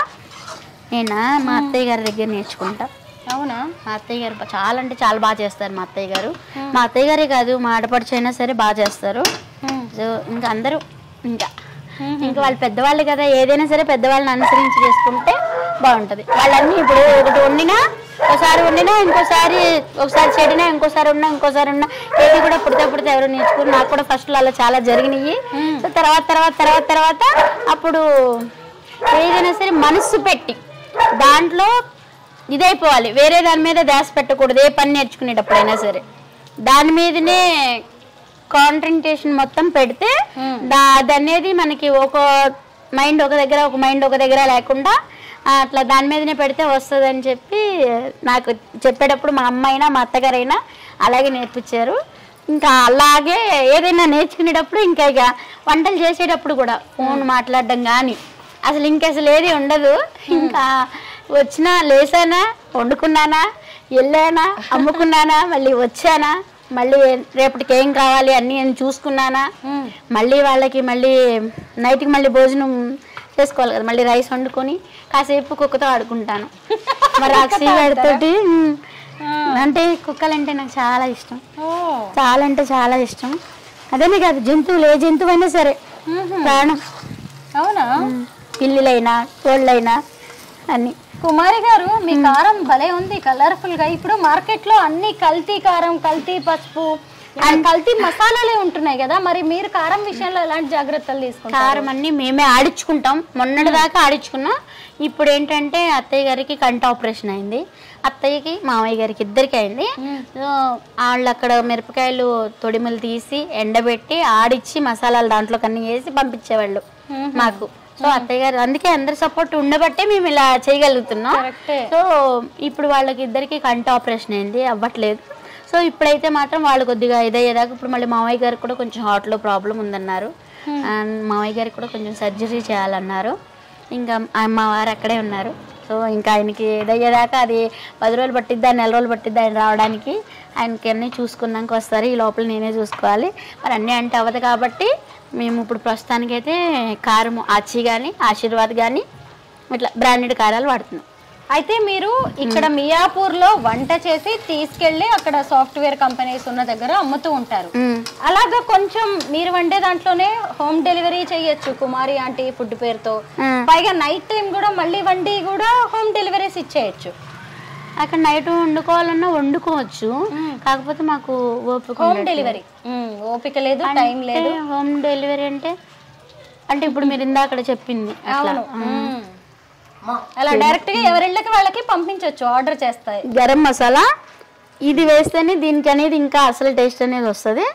నేనా మా అత్తయ్య గారి దగ్గర నేర్చుకుంటా. అవునా? మా అత్తయ్య గారు చాలా అంటే చాలా బాగా చేస్తారు. మా అత్తయ్య గారు, మా అత్తయ్య గారే కాదు మా ఆడపడుచు అయినా సరే బాగా చేస్తారు. సో ఇంకా అందరూ ఇంకా వాళ్ళు పెద్దవాళ్ళు కదా, ఏదైనా సరే పెద్దవాళ్ళని అనుసరించి చేసుకుంటే బాగుంటుంది. వాళ్ళన్నీ ఇప్పుడు ఒకటి వండినా ఒకసారి ఒకసారి చెడినా ఇంకోసారి ఉన్నా ఏది కూడా పుడితే ఎవరు నేర్చుకుని. నాకు కూడా ఫస్ట్లో అలా చాలా జరిగినాయి. సో తర్వాత అప్పుడు ఏదైనా సరే మనస్సు పెట్టి దాంట్లో ఇదైపోవాలి, వేరే దాని మీద ధ్యాస పెట్టకూడదు. ఏ పని నేర్చుకునేటప్పుడైనా సరే దాని మీదనే కాన్సంట్రేషన్ మొత్తం పెడితే అనేది మనకి ఒక మైండ్ ఒక దగ్గర లేకుండా అట్లా దాని మీదనే పెడితే వస్తుంది అని చెప్పి నాకు చెప్పేటప్పుడు మా అమ్మ అయినా మా అత్తగారైనా అలాగే నేర్పించారు. ఇంకా అలాగే ఏదైనా నేర్చుకునేటప్పుడు ఇంకా ఇక వంటలు చేసేటప్పుడు కూడా ఫోన్ మాట్లాడడం కానీ అసలు ఏది ఉండదు. ఇంకా వచ్చినా లేసానా, వండుకున్నానా, వెళ్ళానా, అమ్ముకున్నానా, మళ్ళీ వచ్చానా, మళ్ళీ రేపటికి ఏం కావాలి అన్నీ నేను చూసుకున్నానా, మళ్ళీ వాళ్ళకి నైట్కి మళ్ళీ భోజనం చేసుకోవాలి కదా, మళ్ళీ రైస్ వండుకొని కాసేపు కుక్కతో ఆడుకుంటాను. మరి రాక్షి గారితోటి అంటే కుక్కలంటే నాకు చాలా ఇష్టం, చాలా అంటే చాలా ఇష్టం. అదేనే కాదు, జంతువులు ఏ జంతువు అయినా సరే ప్రాణం. అవునా? పిల్లిలైనా కోళ్ళైనా అన్ని. కుమారి గారు, మీ కారం భలే ఉంది, కలర్ఫుల్ గా. ఇప్పుడు మార్కెట్ లో అన్ని కల్తీ కారం, కల్తీ పసుపు, కల్తీ మసాలాలే ఉంటున్నాయి కదా, మరి మీరు కారం విషయంలో ఎలాంటి జాగ్రత్తలు తీసుకుంటారు? కారం అన్ని మేమే ఆడించుకుంటాం. మొన్నటి దాకా ఆడించుకున్నాం. ఇప్పుడు ఏంటంటే అత్తయ్య గారికి కంటి ఆపరేషన్ అయింది, అత్తయ్యకి మామయ్య గారికి ఇద్దరికి అయింది. సో వాళ్ళు అక్కడ మిరపకాయలు తొడిమలు తీసి ఎండబెట్టి ఆడిచ్చి మసాలాలు దాంట్లో కన్నీ వేసి పంపించేవాళ్ళు మాకు. సో అత్తయ్య గారు అందుకే అందరి సపోర్ట్ ఉండబట్టే మేము ఇలా చేయగలుగుతున్నాం. సో ఇప్పుడు వాళ్ళకి ఇద్దరికి కంటి ఆపరేషన్ అయింది, అవ్వట్లేదు. సో ఇప్పుడైతే మాత్రం వాళ్ళు కొద్దిగా ఇదయ్యేదాకా ఇప్పుడు మళ్ళీ మామయ్య గారికి కూడా కొంచెం హార్ట్లో ప్రాబ్లం ఉందన్నారు. అండ్ మామయ్య గారికి కూడా కొంచెం సర్జరీ చేయాలన్నారు. ఇంకా మా వారు అక్కడే ఉన్నారు. సో ఇంకా ఆయనకి ఇదయ్యేదాకా అది 10 రోజులు పట్టిద్దా, 9 రోజులు పట్టిద్దా ఆయన రావడానికి. ఆయనకి అన్నీ చూసుకున్నాక వస్తారు, ఈ లోపల నేనే చూసుకోవాలి. మరి అన్నీ అంటే అవ్వదు కాబట్టి మేము ఇప్పుడు ప్రస్తుతానికైతే కారం ఆచి కానీ ఆశీర్వాద్ కానీ ఇట్లా బ్రాండెడ్ కారాలు వాడుతున్నాం. అయితే మీరు ఇక్కడ మియాపూర్లో వంట చేసి తీసుకెళ్లి అక్కడ సాఫ్ట్వేర్ కంపెనీస్ ఉన్న దగ్గర అమ్ముతూ ఉంటారు. అలాగా కొంచెం మీరు వండే దాంట్లోనే హోమ్ డెలివరీ చేయొచ్చు కుమారి ఆంటీ ఫుడ్ పేరుతో. పైగా నైట్ టైం కూడా మళ్ళీ వండి కూడా హోమ్ డెలివరీస్ ఇచ్చేయచ్చు. అక్కడ నైట్ వండుకోవాలన్నా వండుకోవచ్చు, కాకపోతే మాకు ఓపిక హోమ్ డెలివరీ ఓపిక లేదు, టైం లేదు. హోమ్ డెలివరీ అంటే ఇప్పుడు మీరు ఇందాక చెప్పింది అలా డైరెక్ట్ గా ఎవరిళ్ళకి వాళ్ళకి పంపించవచ్చు, ఆర్డర్ చేస్తాయి. గరం మసాలా ఇది వేస్తేనే దీనికి అనేది ఇంకా అసలు టేస్ట్ అనేది వస్తుంది.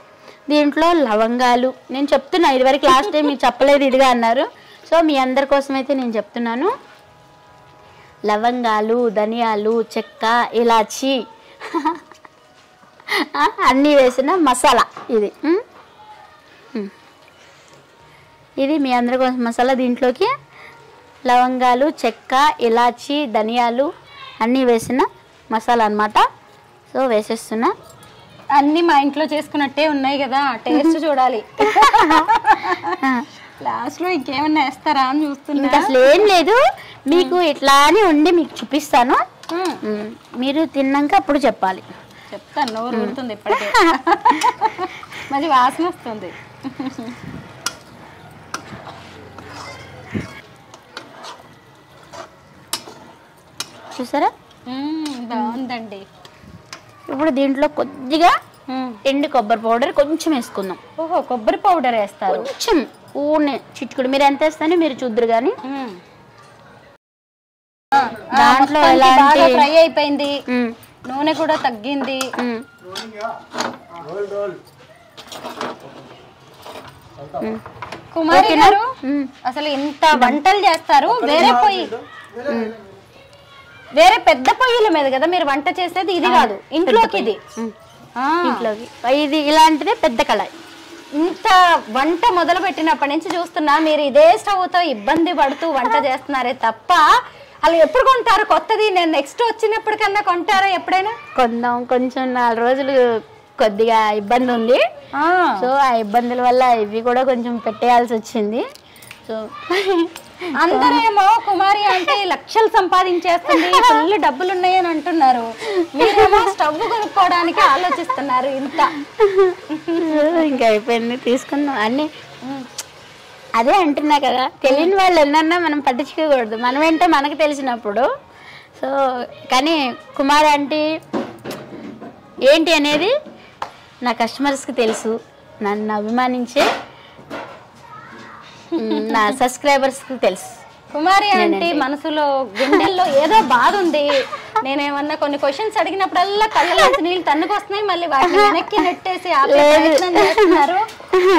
దీంట్లో లవంగాలు నేను చెప్తున్నా, ఇదివరకు లాస్ట్ టైం మీరు చెప్పలేదు ఇదిగా అన్నారు. సో మీ అందరి కోసం అయితే నేను చెప్తున్నాను. లవంగాలు, ధనియాలు, చెక్క, ఇలాచి అన్నీ వేసిన మసాలా ఇది మీ అందరి కోసం మసాలా. దీంట్లోకి లవంగాలు, చెక్క, ఇలాచి, ధనియాలు అన్నీ వేసిన మసాలా అన్నమాట. సో వేసేస్తున్నా. అన్నీ మా ఇంట్లో చేసుకున్నట్టే ఉన్నాయి కదా, టేస్ట్ చూడాలి. లాస్ట్ లో ఇంకేమన్నా వేస్తారా అని చూస్తున్నా. ఇంకా అసలు ఏం లేదు, మీకు ఇట్లానే ఉండి మీకు చూపిస్తాను. మీరు తిన్నాక అప్పుడు చెప్పాలి. చెప్తాను, నోరు ఊరుతుంది ఇప్పటికే. మంచి వాసన వస్తుంది. చూసారా బాగుందండి. ఇప్పుడు దీంట్లో కొద్దిగా ఎండు కొబ్బరి పౌడర్ కొంచెం వేసుకుందాం. ఓహో, కొబ్బరి పౌడర్ వేస్తారు కొంచెం, ఊనే చిట్టుకుడు. మీరు ఎంత వేస్తానో మీరు చూద్దరు కానీ. దాంట్లో బాగా ఫ్రై అయిపోయింది, నూనె కూడా తగ్గింది. కుమారి గారు అసలు ఇంత వంటలు చేస్తారు, వేరే పెద్ద పొయ్యిల మీద కదా మీరు వంట చేసేది? ఇది కాదు, ఇంట్లోకి. ఇది ఇంట్లోకి ఇది ఇలాంటిదే పెద్ద కళాయి. ఇంత వంట మొదలు పెట్టినప్పటి నుంచి చూస్తున్నా మీరు ఇదే స్టవ్ తో ఇబ్బంది పడుతూ వంట చేస్తున్నారే తప్ప అలా ఎప్పుడు కొంటారు కొత్తది? నేను నెక్స్ట్ వచ్చినప్పటికన్నా కొంటారా ఎప్పుడైనా? కొందాం, కొంచెం 4 రోజులు కొద్దిగా ఇబ్బంది ఉంది. సో ఆ ఇబ్బందుల వల్ల ఇవి కూడా కొంచెం పెట్టేయాల్సి వచ్చింది. సో అందరేమో కుమారి అంటే లక్షలు సంపాదించేస్తుంది, ఫుల్ డబ్బులు ఉన్నాయని అంటున్నారు. మీరేమో స్టవ్ కొనుక్కోవడానికి ఆలోచిస్తున్నారు. ఇంత ఇంకా అయిపోయింది, తీసుకుందాం అన్ని. అదే అంటున్నా కదా, తెలియని వాళ్ళు ఎన్నన్నా మనం పట్టించుకోకూడదు, మనం ఏంటో మనకు తెలిసినప్పుడు. సో కానీ కుమార్ ఆంటీ ఏంటి అనేది నా కస్టమర్స్కి తెలుసు, నన్ను అభిమానించే నా సబ్స్క్రైబర్స్కి తెలుసు. కుమారి అంటే మనసులో గుండెల్లో ఏదో బాధ ఉంది. నేనేమన్నా కొన్ని క్వశ్చన్స్ అడిగినప్పుడల్లా కళ్ళలోంచి నీళ్ళు తన్నుకొస్తున్నాయి, మళ్ళీ వాటిని వెనక్కి నెట్టేసి ప్రయత్నం చేస్తున్నారు.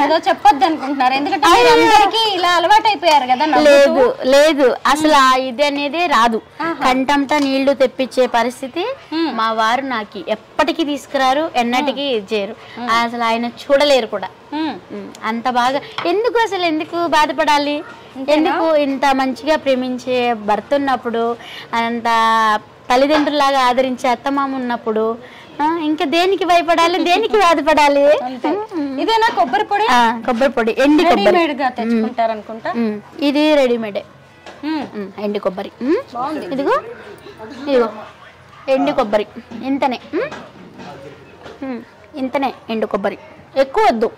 ఏదో చెప్పొద్దు అనుకుంటున్నారు, ఎందుకంటే అందరికీ ఇలా అలవాటు అయిపోయారు కదా. లేదు లేదు, అసలు ఇది అనేది రాదు. కంటంట నీళ్లు తెప్పించే పరిస్థితి మా వారు నాకు ఎప్పటికీ తీసుకురారు, ఎన్నటికీ చేయరు. అసలు ఆయన చూడలేరు కూడా. అంత బాగా ఎందుకు బాధపడాలి? ఎందుకు ఇంత మంచిగా ప్రేమించే భర్త ఉన్నప్పుడు, అంత తల్లిదండ్రులాగా ఆదరించే అత్తమామ ఉన్నప్పుడు ఇంకా దేనికి భయపడాలి, దేనికి బాధపడాలి? ఇదేనా కొబ్బరి పొడి? కొబ్బరి పొడి, ఎండి కొబ్బరి తెచ్చుకుంటారనుకుంటా. ఇది రెడీమేడే ఎండి కొబ్బరి. ఇదిగో ఇదిగో ఎండి కొబ్బరి, ఇంతనే ఎండు కొబ్బరి, ఎక్కువ వద్దు.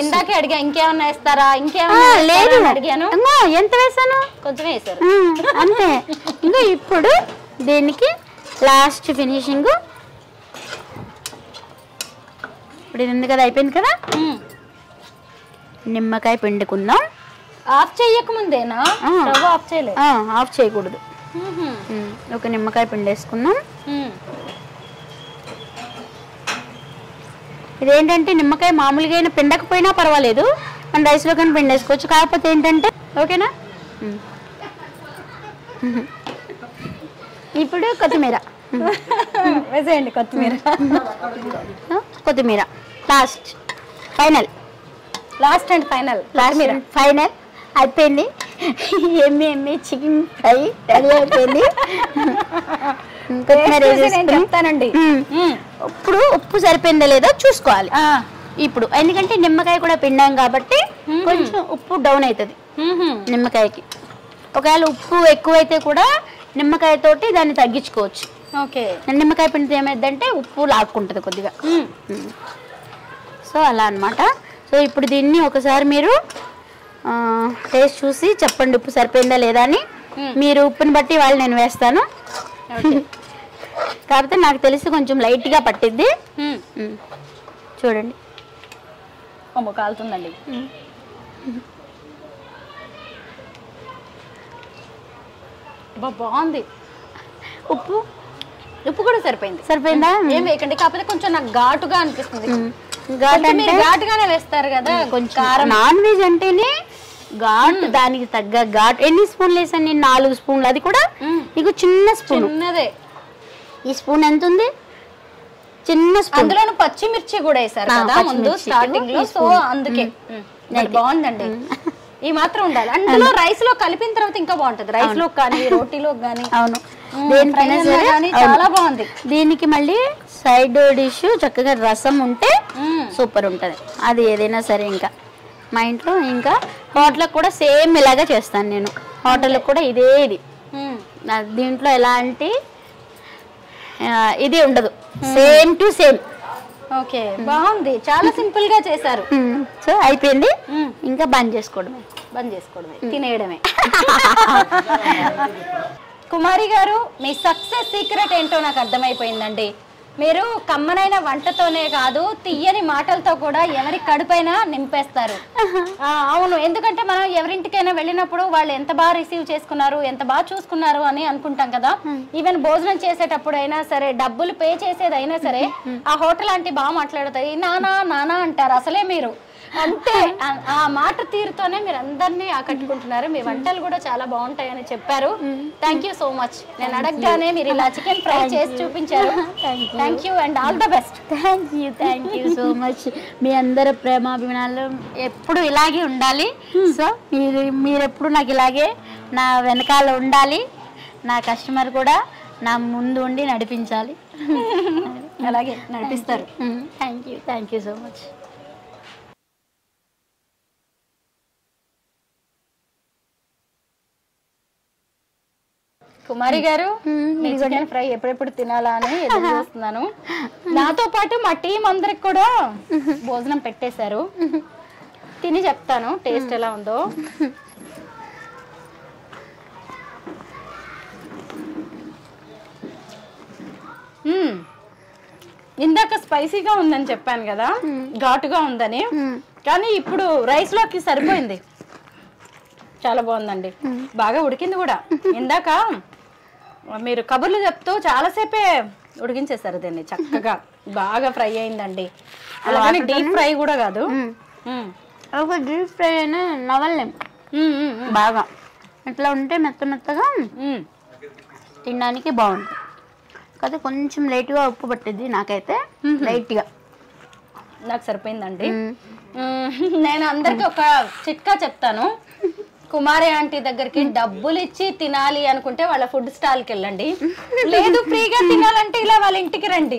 ఇందాకే అడిగా ఇంకేమన్నా వేస్తారా, ఇంకేమన్నా అడిగాను. ఎంత వేసాను? కొంచెం వేసారు అంతే. ఇంకా ఇప్పుడు దీనికి లాస్ట్ ఫినిషింగ్. ఇప్పుడు ఇది ఉంది కదా, అయిపోయింది కదా. నిమ్మకాయ పిండుకుందాం. ఆఫ్ చేయక ముందేనా? ఆఫ్ చేయలేదు, ఆఫ్ చేయకూడదు. ఒక నిమ్మకాయ పిండేసుకుందాం. ఇదేంటంటే నిమ్మకాయ మామూలుగా అయినా పిండకపోయినా పర్వాలేదు, మన రైస్లో కానీ పిండేసుకోవచ్చు. కాకపోతే ఏంటంటే ఓకేనా. ఇప్పుడు కొత్తిమీర వేసేయండి. కొత్తిమీర లాస్ట్ అండ్ ఫైనల్ అయిపోయింది. ఎమ్మి చికెన్ ఫ్రై రెడీ అయిపోయింది. చెప్తానండి. ఇప్పుడు ఉప్పు సరిపోయిందా లేదా చూసుకోవాలి ఇప్పుడు, ఎందుకంటే నిమ్మకాయ కూడా పిండాం కాబట్టి కొంచెం ఉప్పు డౌన్ అవుతుంది నిమ్మకాయకి. ఒకవేళ ఉప్పు ఎక్కువైతే కూడా నిమ్మకాయతోటి దాన్ని తగ్గించుకోవచ్చు. ఓకే, నిమ్మకాయ పిండితే ఏమైందంటే ఉప్పు లాక్కుంటుంది కొద్దిగా. సో అలా అన్నమాట. సో ఇప్పుడు దీన్ని ఒకసారి మీరు టేస్ట్ చూసి చెప్పండి ఉప్పు సరిపోయిందా లేదా అని. మీరు ఉప్పుని బట్టి వాళ్ళు నేను వేస్తాను. కాకపోతే నాకు తెలిసి కొంచెం లైట్గా పట్టిద్ది. చూడండి, కాలుతుందండి. బాగుంది. ఉప్పు కూడా సరిపోయిందా? ఏం వేయకండి, కాకపోతే కొంచెం నాకు ఘాటుగా అనిపిస్తుంది. ఘాటుగానే వేస్తారు కదా కొంచెం. నాన్ వెజ్ అంటేనే ఘాటు, దానికి తగ్గ ఘాటు. ఎన్ని స్పూన్లు వేసాను నేను? 4 స్పూన్లు. అది కూడా నీకు చిన్న స్పూన్. చిన్నదే. ఈ స్పూన్ ఎంత ఉంది? చిన్న స్పూన్. అందులో పచ్చిమిర్చి కూడా వేసారు కదా ముందు స్టార్టింగ్ లో, సో అందుకే బాగుందండి. ఈ మాత్రం ఉండాలి. అందులో రైస్ లో కలిపిన తర్వాత ఇంకా బాగుంటది, రైస్ లో కానీ రోటీలో కానీ. అవును, చాలా బాగుంది. దీనికి మళ్ళీ సైడ్ డిష్ చక్కగా రసం ఉంటే సూపర్ ఉంటది. అది ఏదైనా సరే ఇంకా మా ఇంట్లో ఇంకా హోటల్కి కూడా సేమ్ ఇలాగే చేస్తాను నేను. హోటల్కి కూడా ఇదే ఇది. దీంట్లో ఎలాంటి ఇది ఉండదు, సేమ్ టు సేమ్. ఓకే, బాగుంది, చాలా సింపుల్ గా చేశారు. సో అయిపోయింది, ఇంకా బంద్ చేసుకోవడమే. తినేయడమే. కుమారి గారు, మీ సక్సెస్ సీక్రెట్ ఏంటో నాకు అర్థమైపోయిందండి. మీరు కమ్మనైన వంటతోనే కాదు, తీయని మాటలతో కూడా ఎవరి కడుపైనా నింపేస్తారు. అవును, ఎందుకంటే మనం ఎవరింటికైనా వెళ్ళినప్పుడు వాళ్ళు ఎంత బాగా రిసీవ్ చేసుకున్నారు, ఎంత బాగా చూసుకున్నారు అని అనుకుంటాం కదా. ఈవెన్ భోజనం చేసేటప్పుడు అయినా సరే, డబ్బులు పే చేసేదైనా సరే, ఆ హోటల్ ఆంటీ బాగా మాట్లాడుతుంది, నానా నానా అంటారు. అసలే మీరు అంతే, ఆ మాట తీరుతోనే మీరు అందరినీ ఆకట్టుకుంటున్నారు. మీ వంటలు కూడా చాలా బాగుంటాయని చెప్పారు. Thank you so much. నేను అడగగానే మీరు ఇలా చికెన్ ఫ్రై చేసి చూపించారు. Thank you and all the best. Thank you so much. మీ అందరి ప్రేమాభిమానాలు ఎప్పుడు ఇలాగే ఉండాలి. సో మీరు ఎప్పుడు నాకు ఇలాగే నా వెనకాల ఉండాలి. నా కస్టమర్ కూడా నా ముందు ఉండి నడిపించాలి. అలాగే నడిపిస్తారు. Thank you so much. Kumari garu, మీ చికెన్ ఫ్రై ఎప్పుడెప్పుడు తినాలా అని ఎదురు చూస్తున్నాను. నాతో పాటు మా టీం అందరికి కూడా భోజనం పెట్టేశారు. తిని చెప్తాను టేస్ట్ ఎలా ఉందో. ఇందాక స్పైసీగా ఉందని చెప్పాను కదా, ఘాటుగా ఉందని, కానీ ఇప్పుడు రైస్ లోకి సరిపోయింది. చాలా బాగుందండి, బాగా ఉడికింది కూడా. ఇందాక మీరు కబుర్లు చెప్తూ చాలాసేపే ఉడికించేశారు దీన్ని, చక్కగా బాగా ఫ్రై అయిందండి. అలాగే డీప్ ఫ్రై కూడా కాదు, ఒక డీప్ ఫ్రై అయినా నవలేం. బాగా ఇట్లా ఉంటే మెత్త మెత్తగా తినడానికి బాగుంటుంది. కాకపోతే కొంచెం లైట్గా ఉప్పు పట్టింది నాకైతే, లైట్గా. నాకు సరిపోయిందండి. నేను అందరికి ఒక చిట్కా చెప్తాను. కుమారి ఆంటీ దగ్గరికి డబ్బులు ఇచ్చి తినాలి అనుకుంటే వాళ్ళ ఫుడ్ స్టాల్కి వెళ్ళండి. లేదు ఫ్రీగా తినాలంటే ఇలా వాళ్ళ ఇంటికి రండి.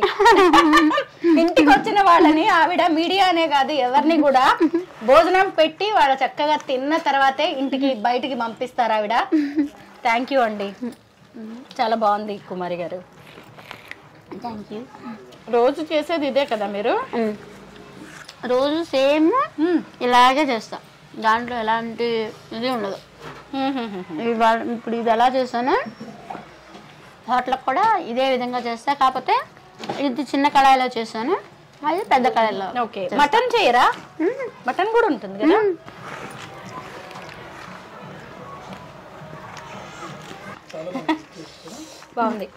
ఇంటికి వచ్చిన వాళ్ళని ఆవిడ మీడియా అనే కాదు ఎవరిని కూడా భోజనం పెట్టి వాళ్ళ చక్కగా తిన్న తర్వాతే ఇంటికి బయటికి పంపిస్తారు ఆవిడ. థ్యాంక్ యూ అండి, చాలా బాగుంది కుమారి గారు. Thank you. రోజు చేసేది ఇదే కదా మీరు? రోజు సేమ్ ఇలాగే చేస్తా, దాంట్లో ఎలాంటి ఇది ఉండదు. ఇప్పుడు ఇది ఎలా చేస్తాను, హోటల్కి కూడా ఇదే విధంగా చేస్తా. కాకపోతే ఇది చిన్న కళాయిలో చేస్తాను, అది పెద్ద కళాయిలో. ఓకే, మటన్ చేయరా? మటన్ కూడా ఉంటుంది కదా. బాగుంది.